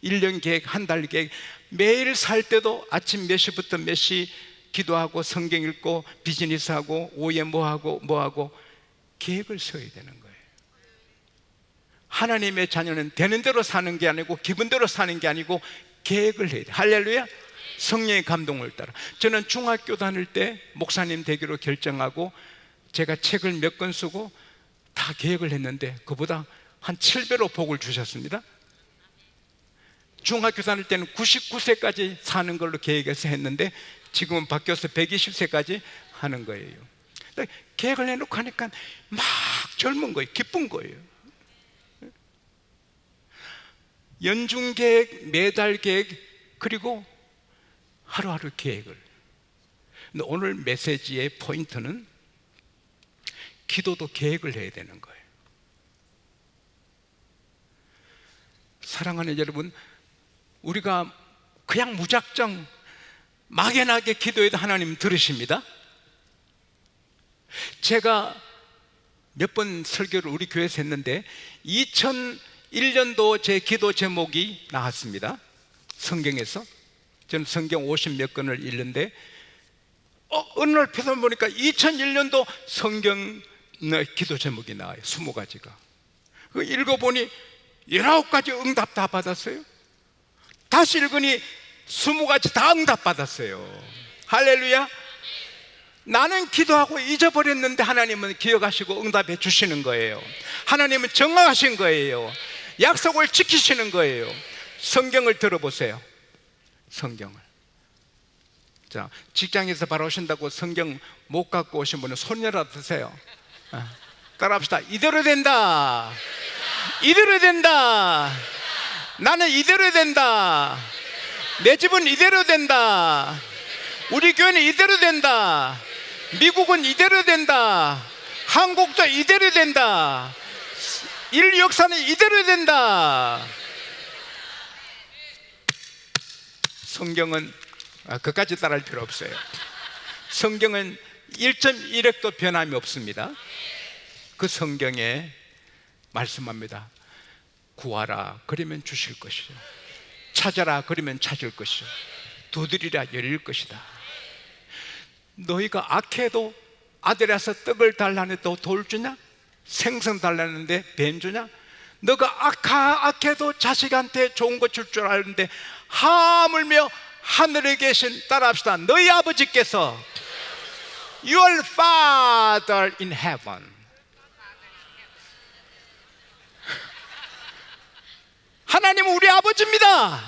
1년 계획, 한 달 계획. 매일 살 때도 아침 몇 시부터 몇 시 기도하고 성경 읽고 비즈니스하고 오후에 뭐하고 계획을 세워야 되는 거예요. 하나님의 자녀는 되는 대로 사는 게 아니고 기분대로 사는 게 아니고 계획을 해야 돼요. 할렐루야. 성령의 감동을 따라. 저는 중학교 다닐 때 목사님 되기로 결정하고 제가 책을 몇 권 쓰고 다 계획을 했는데 그보다 한 7배로 복을 주셨습니다. 중학교 다닐 때는 99세까지 사는 걸로 계획해서 했는데 지금은 바뀌어서 120세까지 하는 거예요. 계획을 해놓고 하니까 막 젊은 거예요. 기쁜 거예요. 연중 계획, 매달 계획, 그리고 하루하루 계획을. 근데 오늘 메시지의 포인트는 기도도 계획을 해야 되는 거예요. 사랑하는 여러분, 우리가 그냥 무작정 막연하게 기도해도 하나님 들으십니다. 제가 몇 번 설교를 우리 교회에서 했는데 2001년도 제 기도 제목이 나왔습니다. 성경에서. 저는 성경 50몇 권을 읽는데 어느 날 펴서 보니까 2001년도 성경 기도 제목이 나와요. 20가지가. 읽어보니 19가지 응답 다 받았어요. 다시 읽으니 20가지 다 응답 받았어요. 할렐루야. 나는 기도하고 잊어버렸는데 하나님은 기억하시고 응답해 주시는 거예요. 하나님은 정확하신 거예요. 약속을 지키시는 거예요. 성경을 들어보세요. 성경을. 자, 직장에서 바로 오신다고 성경 못 갖고 오신 분은 손이라도 드세요. 따라합시다. 이대로 된다. 이대로 된다. 나는 이대로 된다. 내 집은 이대로 된다. 우리 교회는 이대로 된다. 미국은 이대로 된다. 한국도 이대로 된다. 인류 역사는 이대로 된다. 성경은 그까지 따라할 필요 없어요. 성경은 1.1획도 변함이 없습니다. 그 성경에 말씀합니다. 구하라 그러면 주실 것이요, 찾아라 그러면 찾을 것이요, 두드리라 열릴 것이다. 너희가 악해도 아들에서 떡을 달라는데 또 돌 주냐? 생선 달라는데 뱀 주냐? 너가 악해도 자식한테 좋은 거 줄 줄 아는데 하물며 하늘에 계신, 따라합시다, 너희 아버지께서 Your Father in Heaven, 하나님은 우리 아버지입니다.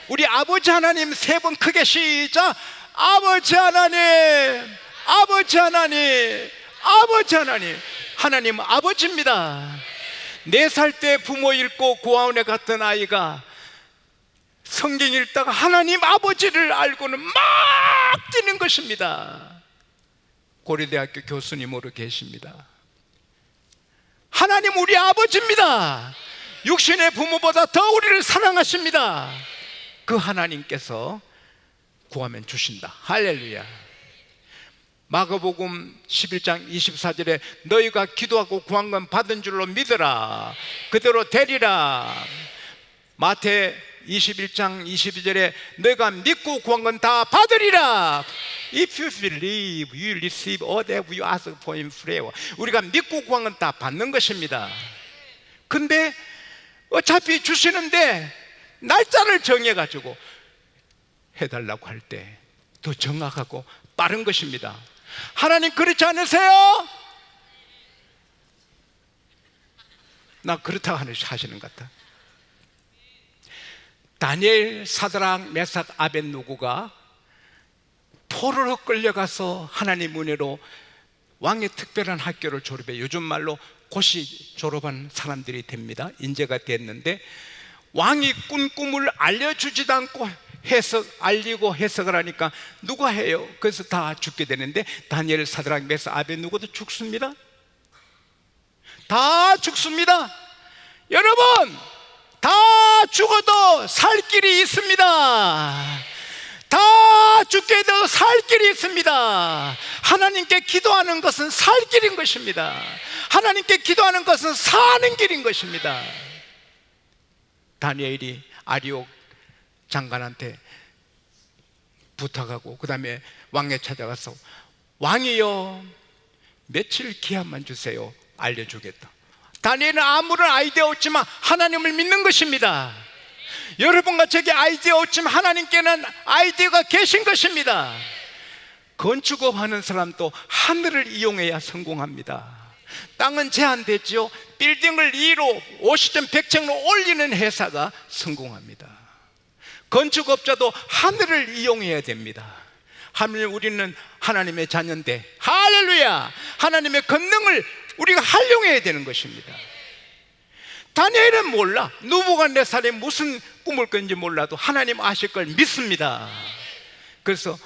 우리 아버지 하나님 세 번 크게 시작. 아버지 하나님, 아버지 하나님, 아버지 하나님. 하나님은 아버지입니다. 4살 때 부모 잃고 고아원에 갔던 아이가 성경 읽다가 하나님 아버지를 알고는 막 뛰는 것입니다. 고려대학교 교수님으로 계십니다. 하나님 우리 아버지입니다. 육신의 부모보다 더 우리를 사랑하십니다. 그 하나님께서 구하면 주신다. 할렐루야. 마가복음 11장 24절에 너희가 기도하고 구한 건 받은 줄로 믿으라, 그대로 되리라. 마태 21장 22절에 너희가 믿고 구한 건 다 받으리라. If you believe, you receive whatever you ask for in prayer. 우리가 믿고 구한 건 다 받는 것입니다. 근데 어차피 주시는데 날짜를 정해가지고 해달라고 할 때 더 정확하고 빠른 것입니다. 하나님 그렇지 않으세요? 나 그렇다고 하시는 것 같아. 다니엘, 사드락, 메삭, 아벳느고가 포로로 끌려가서 하나님 은혜로 왕의 특별한 학교를 졸업해 요즘 말로 고시 졸업한 사람들이 됩니다. 인재가 됐는데 왕이 꾼 꿈을 알려주지도 않고 알리고 해석을 하니까 누가 해요? 그래서 다 죽게 되는데 다니엘, 사드락, 메삭, 아벳느고도 죽습니다. 다 죽습니다. 여러분, 다 죽어도 살 길이 있습니다. 다 죽게 되어 살 길이 있습니다. 하나님께 기도하는 것은 살 길인 것입니다. 하나님께 기도하는 것은 사는 길인 것입니다. 다니엘이 아리옥 장관한테 부탁하고 그 다음에 왕에 찾아가서 왕이여 며칠 기한만 주세요. 알려주겠다. 다니엘은 아무런 아이디어 없지만 하나님을 믿는 것입니다. 여러분과 저게 아이디어 없지만 하나님께는 아이디어가 계신 것입니다. 건축업 하는 사람도 하늘을 이용해야 성공합니다. 땅은 제한됐지요. 빌딩을 2로 50점 100층으로 올리는 회사가 성공합니다. 건축업자도 하늘을 이용해야 됩니다. 하나님, 우리는 하나님의 자녀인데 할렐루야, 하나님의 권능을 우리가 활용해야 되는 것입니다. 다니엘은 몰라. 느부갓네살이 무슨 꿈을 꾼지 몰라도 하나님 아실 걸 믿습니다. 그래서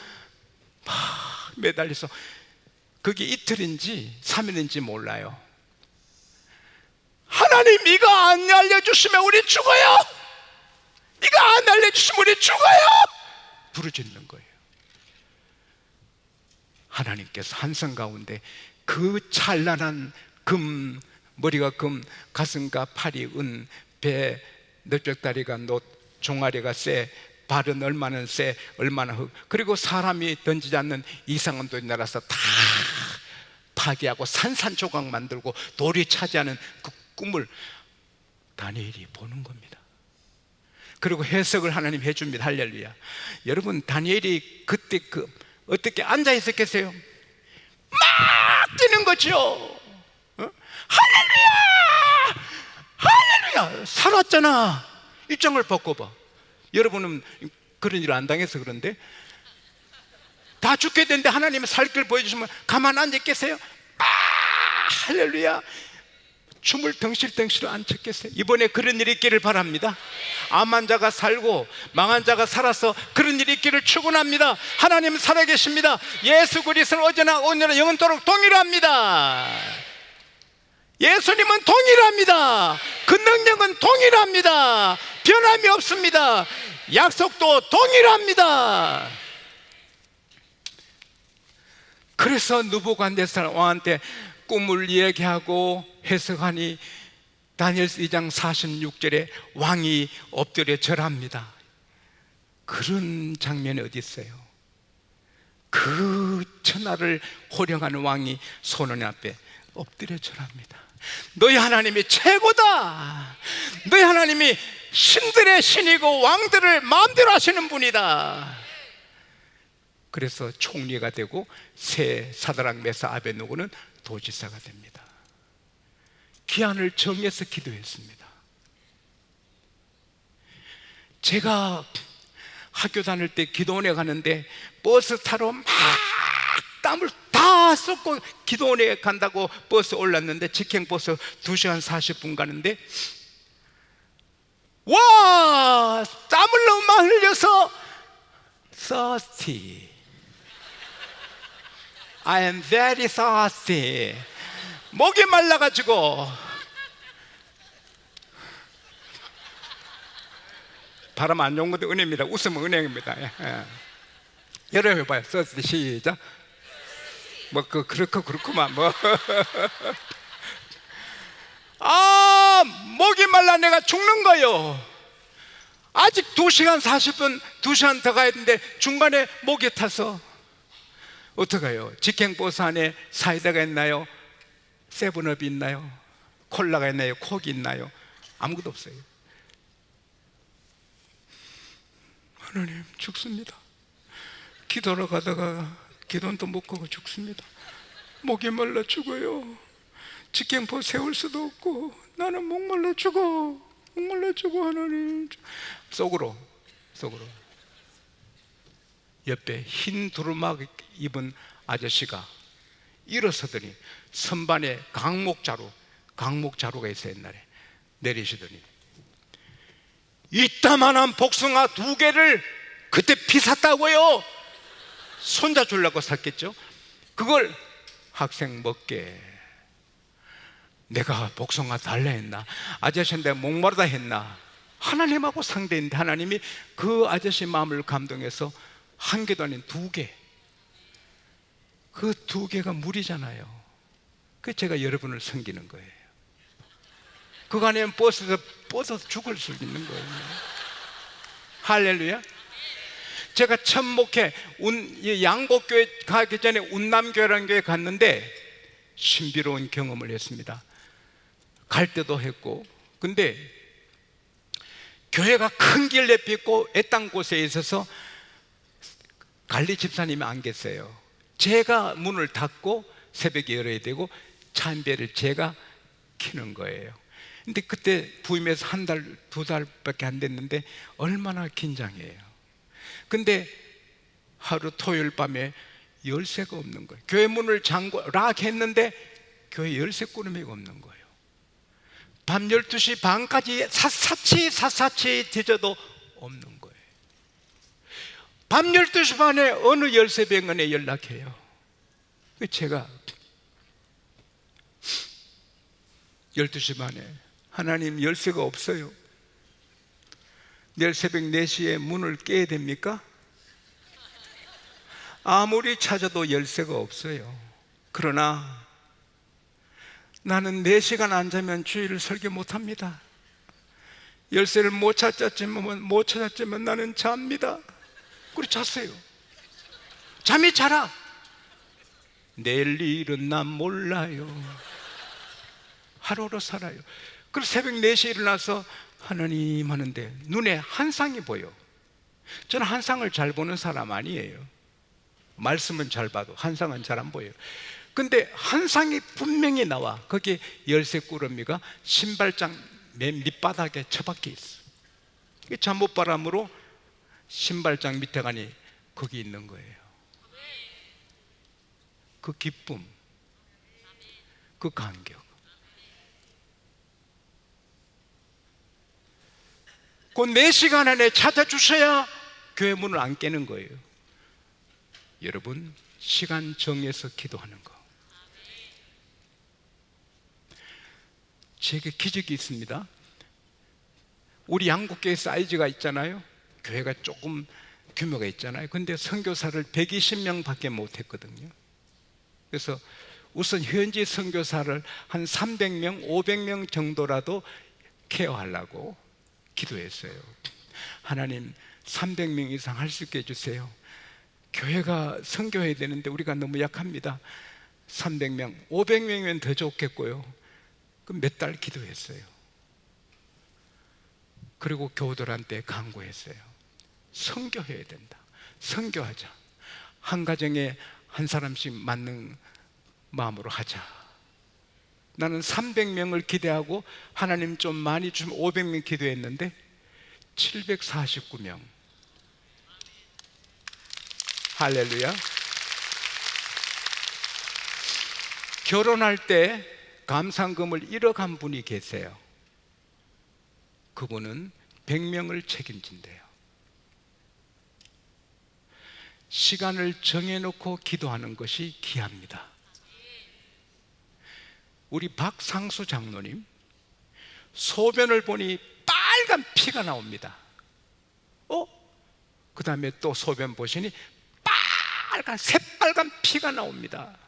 막 매달려서 그게 이틀인지 3일인지 몰라요. 하나님 이거 안 알려주시면 우리 죽어요. 이거 안 알려주시면 우리 죽어요. 부르짖는 거예요. 하나님께서 한성 가운데 그 찬란한 금, 머리가 금, 가슴과 팔이 은, 배, 넓적다리가 놋, 종아리가 쇠, 발은 얼마나 쇠, 얼마나 흙, 그리고 사람이 던지지 않는 이상한 돌이 날아서 다 파괴하고 산산조각 만들고 돌이 차지하는 그 꿈을 다니엘이 보는 겁니다. 그리고 해석을 하나님 해줍니다. 할렐루야. 여러분, 다니엘이 그때 어떻게 앉아 있었겠어요? 막 뛰는 거죠. 할렐루야! 할렐루야! 살았잖아. 입장을 바꿔봐. 여러분은 그런 일 안 당해서 그런데 다 죽게 되는데 하나님은 살 길 보여주시면 가만 앉아 있겠어요? 할렐루야! 춤을 덩실덩실 안 췄겠어요? 이번에 그런 일이 있기를 바랍니다. 암 환자가 살고 망한 자가 살아서 그런 일이 있기를 축원합니다. 하나님은 살아계십니다. 예수 그리스도는 어제나 오늘나 영원토록 동일합니다. 예수님은 동일합니다. 그 능력은 동일합니다. 변함이 없습니다. 약속도 동일합니다. 그래서 느부갓네살 왕한테 꿈을 이야기하고 해석하니 다니엘 2장 46절에 왕이 엎드려 절합니다. 그런 장면이 어디 있어요? 그 천하를 호령하는 왕이 소년 앞에 엎드려 절합니다. 너희 하나님이 최고다. 너희 하나님이 신들의 신이고 왕들을 마음대로 하시는 분이다. 그래서 총리가 되고 새 사드락 메사 아벳느고는 도지사가 됩니다. 기한을 정해서 기도했습니다. 제가 학교 다닐 때 기도원에 가는데 버스 타러 막 땀을 다 쏟고 기도원에 간다고 버스 올랐는데 직행버스 2시간 40분 가는데 와! 땀을 너무 많이 흘려서 thirsty. I am very thirsty. 목이 말라가지고 바람 안 좋은 것도 은혜입니다. 웃으면 은혜입니다. 여러분 해봐요. thirsty 시작. 뭐 그렇구만 뭐. 아, 목이 말라 내가 죽는 거요. 아직 2시간 40분 2시간 더 가야 되는데 중간에 목이 타서 어떡해요? 직행버스 안에 사이다가 있나요? 세븐업이 있나요? 콜라가 있나요? 콕이 있나요? 아무것도 없어요. 하나님 죽습니다. 기도하러 가다가 기도는 못 가고 죽습니다. 목이 말라 죽어요. 직행버스 세울 수도 없고 나는 목말라 죽어. 목말라 죽어. 하나님. 속으로 옆에 흰 두루마기 입은 아저씨가 일어서더니 선반에 강목자루가 있어요. 옛날에 내리시더니 이따만한 복숭아 2개를 그때 피 샀다고요. 손자 주려고 샀겠죠. 그걸 학생 먹게. 내가 복숭아 달라 했나? 아저씨한테 목마르다 했나? 하나님하고 상대인데 하나님이 그 아저씨 마음을 감동해서 한 개도 아닌 두 개. 그 두 개가 물이잖아요. 그 제가 여러분을 섬기는 거예요. 그거 아니면 버스에서 뻗어서 죽을 수 있는 거예요. 할렐루야. 제가 첫 목회 양곡교회 가기 전에 운남교회라는 교회 갔는데 신비로운 경험을 했습니다. 갈 때도 했고, 근데 교회가 큰 길 내비고 애딴 곳에 있어서 관리 집사님이 안 계세요. 제가 문을 닫고 새벽에 열어야 되고 참배를 제가 켜는 거예요. 근데 그때 부임해서 한 달, 두 달밖에 안 됐는데 얼마나 긴장해요. 근데 하루 토요일 밤에 열쇠가 없는 거예요. 교회 문을 락 했는데 교회 열쇠 꾸러미가 없는 거예요. 밤 12시 반까지 샅샅이 뒤져도 없는 거예요. 밤 12시 반에 어느 열쇠병원에 연락해요. 제가 12시 반에 하나님 열쇠가 없어요. 내일 새벽 4시에 문을 깨야 됩니까? 아무리 찾아도 열쇠가 없어요. 그러나 나는 4시간 안 자면 주일을 설교 못합니다. 열쇠를 못 찾았지만 나는 잡니다. 그리고 잤어요. 잠이 자라. 내일 일은 난 몰라요. 하루로 살아요. 그래서 새벽 4시에 일어나서 하나님 하는데 눈에 한 쌍이 보여. 저는 한 쌍을 잘 보는 사람 아니에요. 말씀은 잘 봐도 한 쌍은 잘 안 보여요. 근데 한 쌍이 분명히 나와. 거기에 열쇠 꾸러미가 신발장 맨 밑바닥에 처박혀 있어. 잠못바람으로 신발장 밑에 가니 거기 있는 거예요. 그 기쁨, 그 감격. 그 4시간 안에 찾아주셔야 교회 문을 안 깨는 거예요. 여러분, 시간 정해서 기도하는 거. 제게 기적이 있습니다. 우리 양국교회 사이즈가 있잖아요. 교회가 조금 규모가 있잖아요. 근데 선교사를 120명 밖에 못했거든요. 그래서 우선 현지 선교사를 한 300명, 500명 정도라도 케어하려고 기도했어요. 하나님 300명 이상 할 수 있게 해주세요. 교회가 선교해야 되는데 우리가 너무 약합니다. 300명, 500명이면 더 좋겠고요. 그럼 몇 달 기도했어요. 그리고 교우들한테 강구했어요. 선교해야 된다. 선교하자. 한 가정에 한 사람씩 맞는 마음으로 하자. 나는 300명을 기대하고 하나님 좀 많이 주면 500명 기도했는데 749명. 할렐루야. 결혼할 때 감상금을 1억 한 분이 계세요. 그분은 100명을 책임진대요. 시간을 정해놓고 기도하는 것이 귀합니다. 우리 박상수 장로님 소변을 보니 빨간 피가 나옵니다. 그 다음에 또 소변 보시니 새빨간 피가 나옵니다.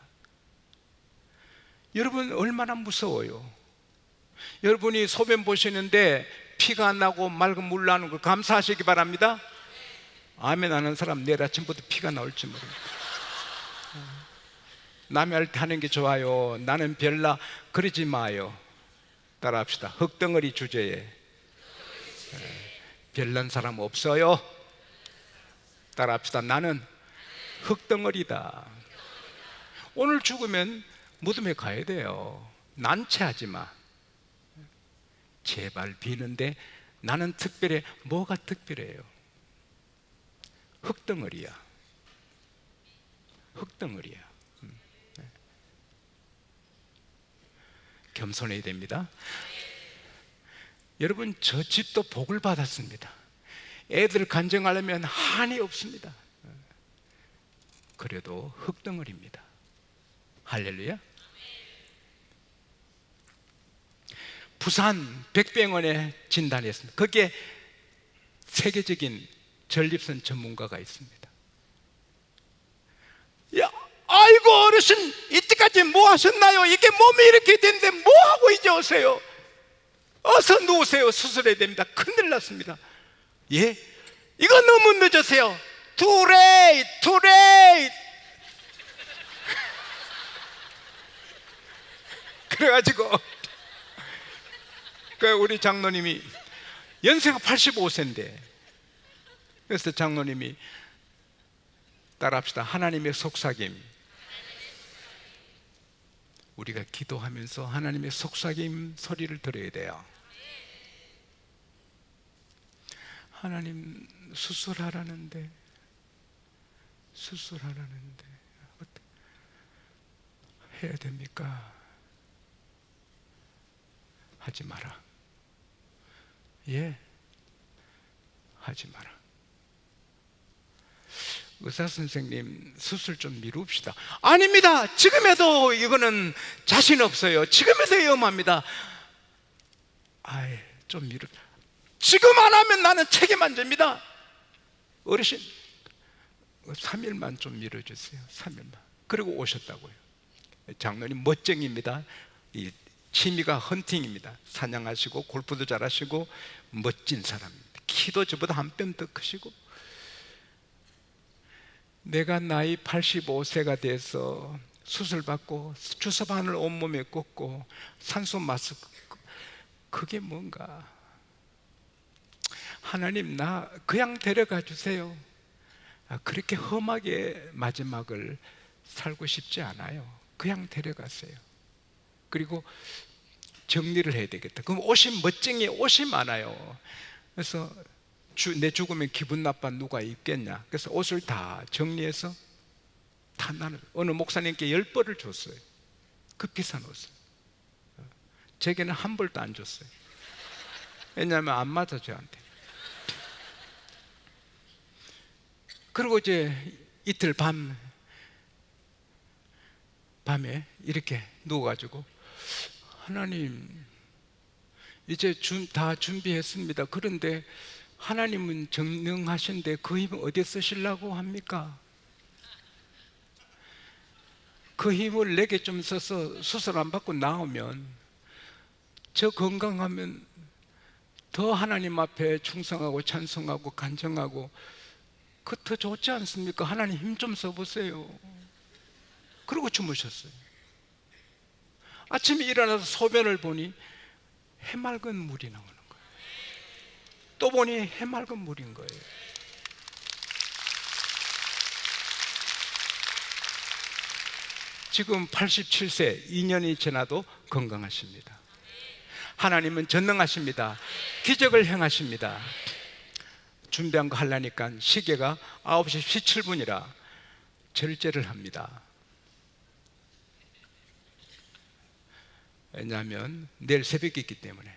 여러분 얼마나 무서워요. 여러분이 소변 보시는데 피가 안 나고 맑은 물 나는 거 감사하시기 바랍니다. 아멘 하는 사람 내일 아침부터 피가 나올지 모릅니다. 남이 할 때 하는 게 좋아요. 나는 별나 그러지 마요. 따라합시다. 흙덩어리 주제에 별난 사람 없어요. 따라합시다. 나는 흙덩어리다. 오늘 죽으면 무덤에 가야 돼요. 난처하지 마. 제발 비는데 나는 특별해. 뭐가 특별해요? 흙덩어리야. 흙덩어리야. 겸손해야 됩니다. 여러분 저 집도 복을 받았습니다. 애들 간증하려면 한이 없습니다. 그래도 흙덩어리입니다. 할렐루야. 부산 백병원에 진단했습니다. 거기에 세계적인 전립선 전문가가 있습니다. 아이고 어르신, 이때까지 뭐 하셨나요? 이게 몸이 이렇게 됐는데 뭐 하고 이제 오세요? 어서 누우세요. 수술해야 됩니다. 큰일 났습니다. 예? 이거 너무 늦으세요. Too late, too late. 그래가지고 우리 장로님이 연세가 85세인데, 그래서 장로님이 따라합시다. 하나님의 속삭임. 우리가 기도하면서 하나님의 속삭임 소리를 들어야 돼요. 하나님, 수술하라는데 어떻게 해야 됩니까? 하지 마라. 예, 하지 마라. 의사 선생님, 수술 좀 미룹시다. 아닙니다. 지금 해도 이거는 자신 없어요. 지금 해도 위험합니다. 아이, 좀 미룹. 지금 안 하면 나는 책임 안 집니다. 어르신, 3일만 좀 미뤄주세요. 3일만. 그리고 오셨다고요. 장로님 멋쟁입니다. 이 취미가 헌팅입니다. 사냥하시고 골프도 잘하시고 멋진 사람입니다. 키도 저보다 한 뼘 더 크시고. 내가 나이 85세가 돼서 수술받고 주사바늘 온몸에 꽂고 산소 마스크, 그게 뭔가. 하나님, 나 그냥 데려가 주세요. 그렇게 험하게 마지막을 살고 싶지 않아요. 그냥 데려가세요. 그리고 정리를 해야 되겠다. 그럼 옷이, 멋쟁이 옷이 많아요. 그래서 내 죽으면 기분 나빠 누가 입겠냐. 그래서 옷을 다 정리해서 다 나는, 어느 목사님께 10벌을 줬어요. 그 비싼 옷을. 제게는 한 벌도 안 줬어요. 왜냐하면 안 맞아, 저한테. 그리고 이제 이틀 밤에 이렇게 누워가지고, 하나님, 이제 다 준비했습니다. 그런데 하나님은 전능하신데 그 힘을 어디에 쓰시려고 합니까? 그 힘을 내게 좀 써서 수술 안 받고 나오면, 저 건강하면 더 하나님 앞에 충성하고 찬송하고 간청하고 그 더 좋지 않습니까? 하나님 힘 좀 써보세요. 그러고 주무셨어요. 아침에 일어나서 소변을 보니 해맑은 물이 나오는 거예요. 또 보니 해맑은 물인 거예요. 지금 87세, 2년이 지나도 건강하십니다. 하나님은 전능하십니다. 기적을 행하십니다. 준비한 거 하려니까 시계가 9시 17분이라 절제를 합니다. 왜냐하면 내일 새벽에 있기 때문에.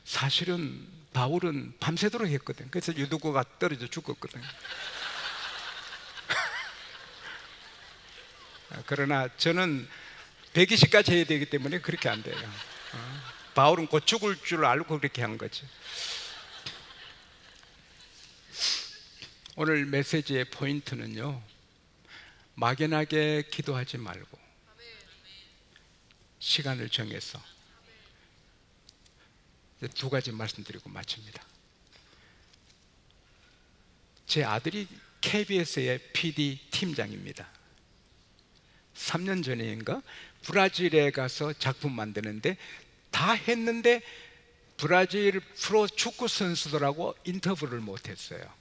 사실은 바울은 밤새도록 했거든. 그래서 유두고가 떨어져 죽었거든. 그러나 저는 120까지 해야 되기 때문에 그렇게 안 돼요. 바울은 곧 죽을 줄 알고 그렇게 한 거지. 오늘 메시지의 포인트는요, 막연하게 기도하지 말고 시간을 정해서 두 가지 말씀드리고 마칩니다. 제 아들이 KBS의 PD 팀장입니다. 3년 전인가 브라질에 가서 작품 만드는데 다 했는데 브라질 프로 축구 선수들하고 인터뷰를 못했어요.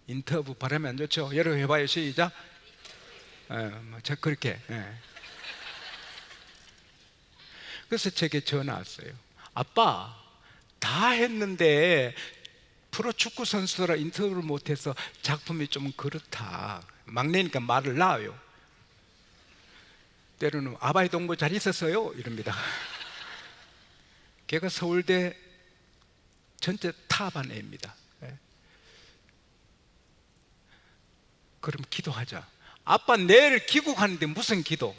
인터뷰 바람이 안 좋죠? 여러분 해봐요. 시작. 저 그렇게. 그래서 제게 전화 왔어요. 아빠, 다 했는데 프로 축구 선수라 인터뷰를 못해서 작품이 좀 그렇다. 막내니까 말을 낳아요. 때로는 아바이 동무 잘 있었어요? 이럽니다. 걔가 서울대 전체 탑한 애입니다. 그럼 기도하자. 아빠 내일 귀국하는데 무슨 기도?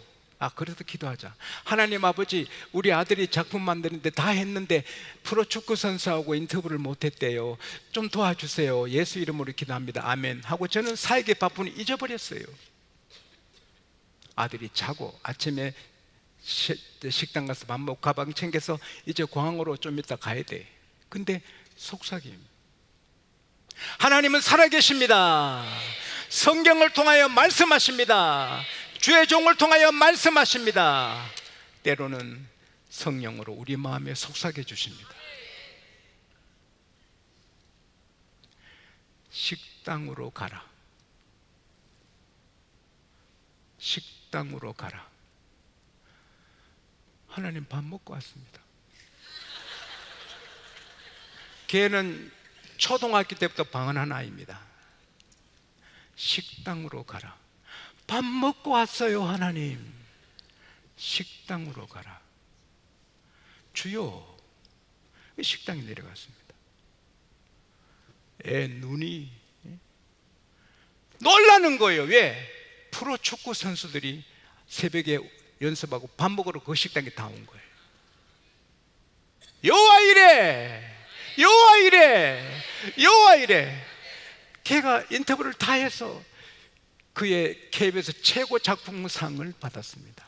그래도 기도하자. 하나님 아버지, 우리 아들이 작품 만드는데 다 했는데 프로축구 선수하고 인터뷰를 못했대요. 좀 도와주세요. 예수 이름으로 기도합니다. 아멘 하고 저는 사역에 바쁘니 잊어버렸어요. 아들이 자고 아침에 식당 가서 밥 먹고 가방 챙겨서 이제 공항으로 좀 이따 가야 돼. 근데 속삭임. 하나님은 살아계십니다. 성경을 통하여 말씀하십니다. 주의 종을 통하여 말씀하십니다. 때로는 성령으로 우리 마음에 속삭여 주십니다. 식당으로 가라. 식당으로 가라. 하나님 밥 먹고 왔습니다. 걔는 초등학교 때부터 방언한 아이입니다. 식당으로 가라. 밥 먹고 왔어요, 하나님. 식당으로 가라. 주여. 식당에 내려갔습니다. 애 눈이 놀라는 거예요. 왜? 프로 축구 선수들이 새벽에 연습하고 밥 먹으러 그 식당에 다 온 거예요. 여호와 이래, 여호와 이래, 여호와 이래. 걔가 인터뷰를 다 해서 그의 KBS 최고 작품상을 받았습니다.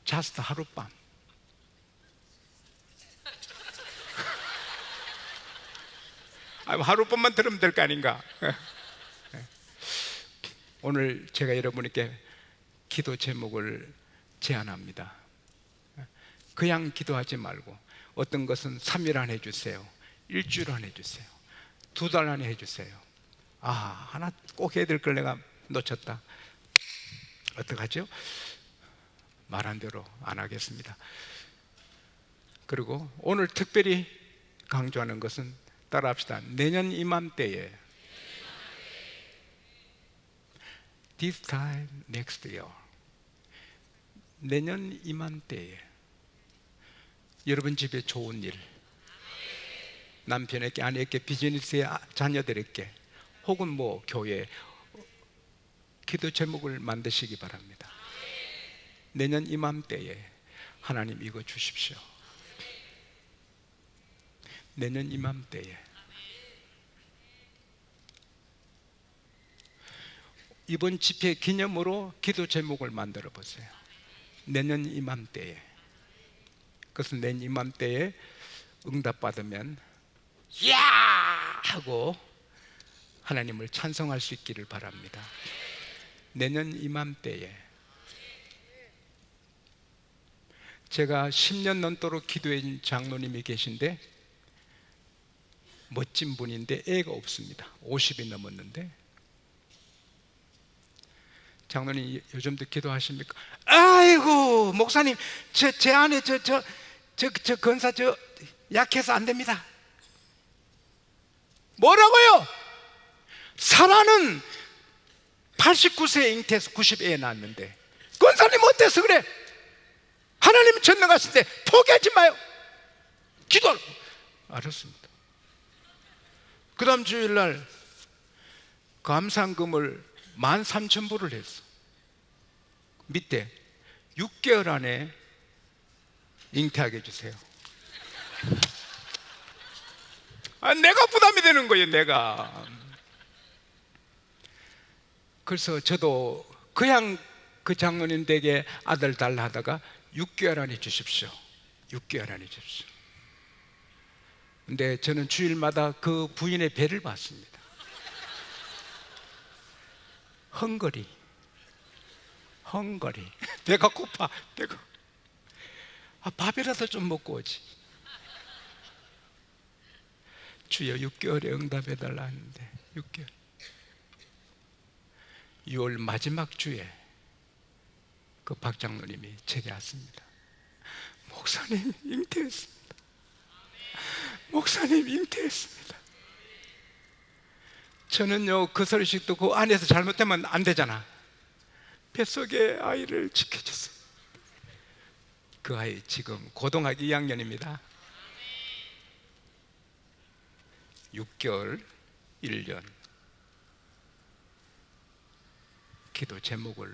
자스트 하룻밤. 하룻밤만 들으면 될 거 아닌가. 오늘 제가 여러분에게 기도 제목을 제안합니다. 그냥 기도하지 말고 어떤 것은 3일 안에 해주세요, 일주일 안에 해주세요, 2달 안에 해주세요. 하나 꼭 해야 될 걸 내가 놓쳤다. 어떡하죠? 말한 대로 안 하겠습니다. 그리고 오늘 특별히 강조하는 것은 따라합시다. 내년 이맘때에, This time next year, 내년 이맘때에 여러분 집에 좋은 일, 남편에게, 아내에게, 비즈니스에, 자녀들에게, 혹은 뭐 교회, 기도 제목을 만드시기 바랍니다. 내년 이맘때에 하나님 이거 주십시오. 내년 이맘때에. 이번 집회 기념으로 기도 제목을 만들어 보세요. 내년 이맘때에. 그것은 내년 이맘때에 응답받으면 야! 하고 하나님을 찬송할 수 있기를 바랍니다. 내년 이맘때에. 제가 10년 넘도록 기도해준 장로님이 계신데 멋진 분인데 애가 없습니다. 50이 넘었는데, 장로님 요즘도 기도하십니까? 아이고 목사님, 제 안에 저 건사 약해서 안 됩니다. 뭐라고요? 사라는 89세에 잉태해서 90에 낳았는데 권사님 어때서 그래? 하나님 전능하신데 포기하지 마요. 기도하라. 알았습니다. 그 다음 주일날 감상금을 13,000불을 했어. 밑에 6개월 안에 잉태하게 해주세요. 내가 부담이 되는 거예요, 내가. 그래서 저도 그냥 그 장로님 댁에 아들 달라 하다가 6개월 안에 주십시오. 6개월 안에 주십시오. 근데 저는 주일마다 그 부인의 배를 봤습니다. 헝거리. 배가 고파. 밥이라도 좀 먹고 오지. 주여 6개월에 응답해달라 하는데 6개월. 6월 마지막 주에 그 박장로님이 제게 왔습니다. 목사님 잉태했습니다. 목사님 잉태했습니다. 저는요 그 소리씩 듣고 안에서 잘못되면 안 되잖아. 뱃속에 아이를 지켜줬어요. 그 아이 지금 고등학교 2학년입니다 6개월 1년. 기도 제목을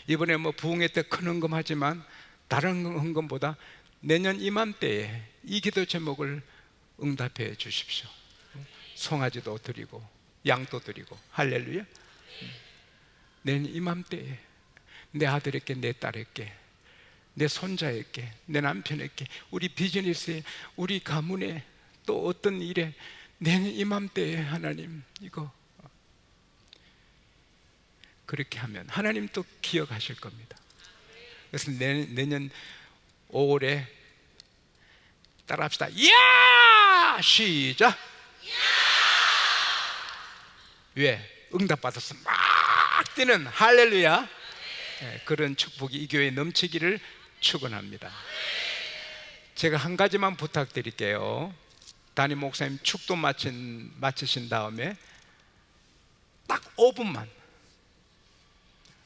이번에 뭐 부흥회 때 큰 헌금하지만 다른 헌금보다 내년 이맘때에 이 기도 제목을 응답해 주십시오. 송아지도 드리고 양도 드리고 할렐루야. 내년 이맘때에 내 아들에게, 내 딸에게, 내 손자에게, 내 남편에게, 우리 비즈니스에, 우리 가문에, 또 어떤 일에, 내년 이맘때에 하나님 이거, 그렇게 하면 하나님 또 기억하실 겁니다. 그래서 내년 5월에 따라합시다. 야! 시작. 왜? 응답받아서 막 뛰는 할렐루야. 네, 그런 축복이 이 교회에 넘치기를 축원합니다. 제가 한 가지만 부탁드릴게요. 담임 목사님 축도 마치신 다음에 딱 5분만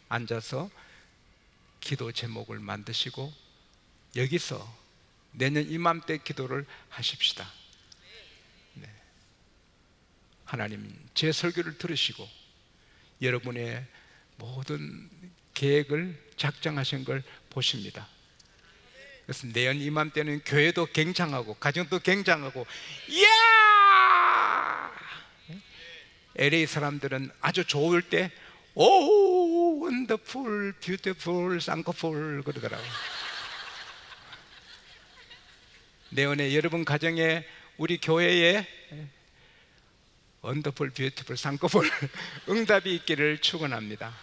앉아서 기도 제목을 만드시고 여기서 내년 이맘때 기도를 하십시다. 네. 하나님 제 설교를 들으시고 여러분의 모든 계획을 작정하신 걸 보십니다. 그래서 내년 이맘때는 교회도 굉장하고 가정도 굉장하고, 이야! LA 사람들은 아주 좋을 때 오, 원더풀, 뷰티풀, 쌍꺼풀 그러더라고요. 내년에 여러분 가정에, 우리 교회에 원더풀, 뷰티풀, 쌍꺼풀 응답이 있기를 축원합니다.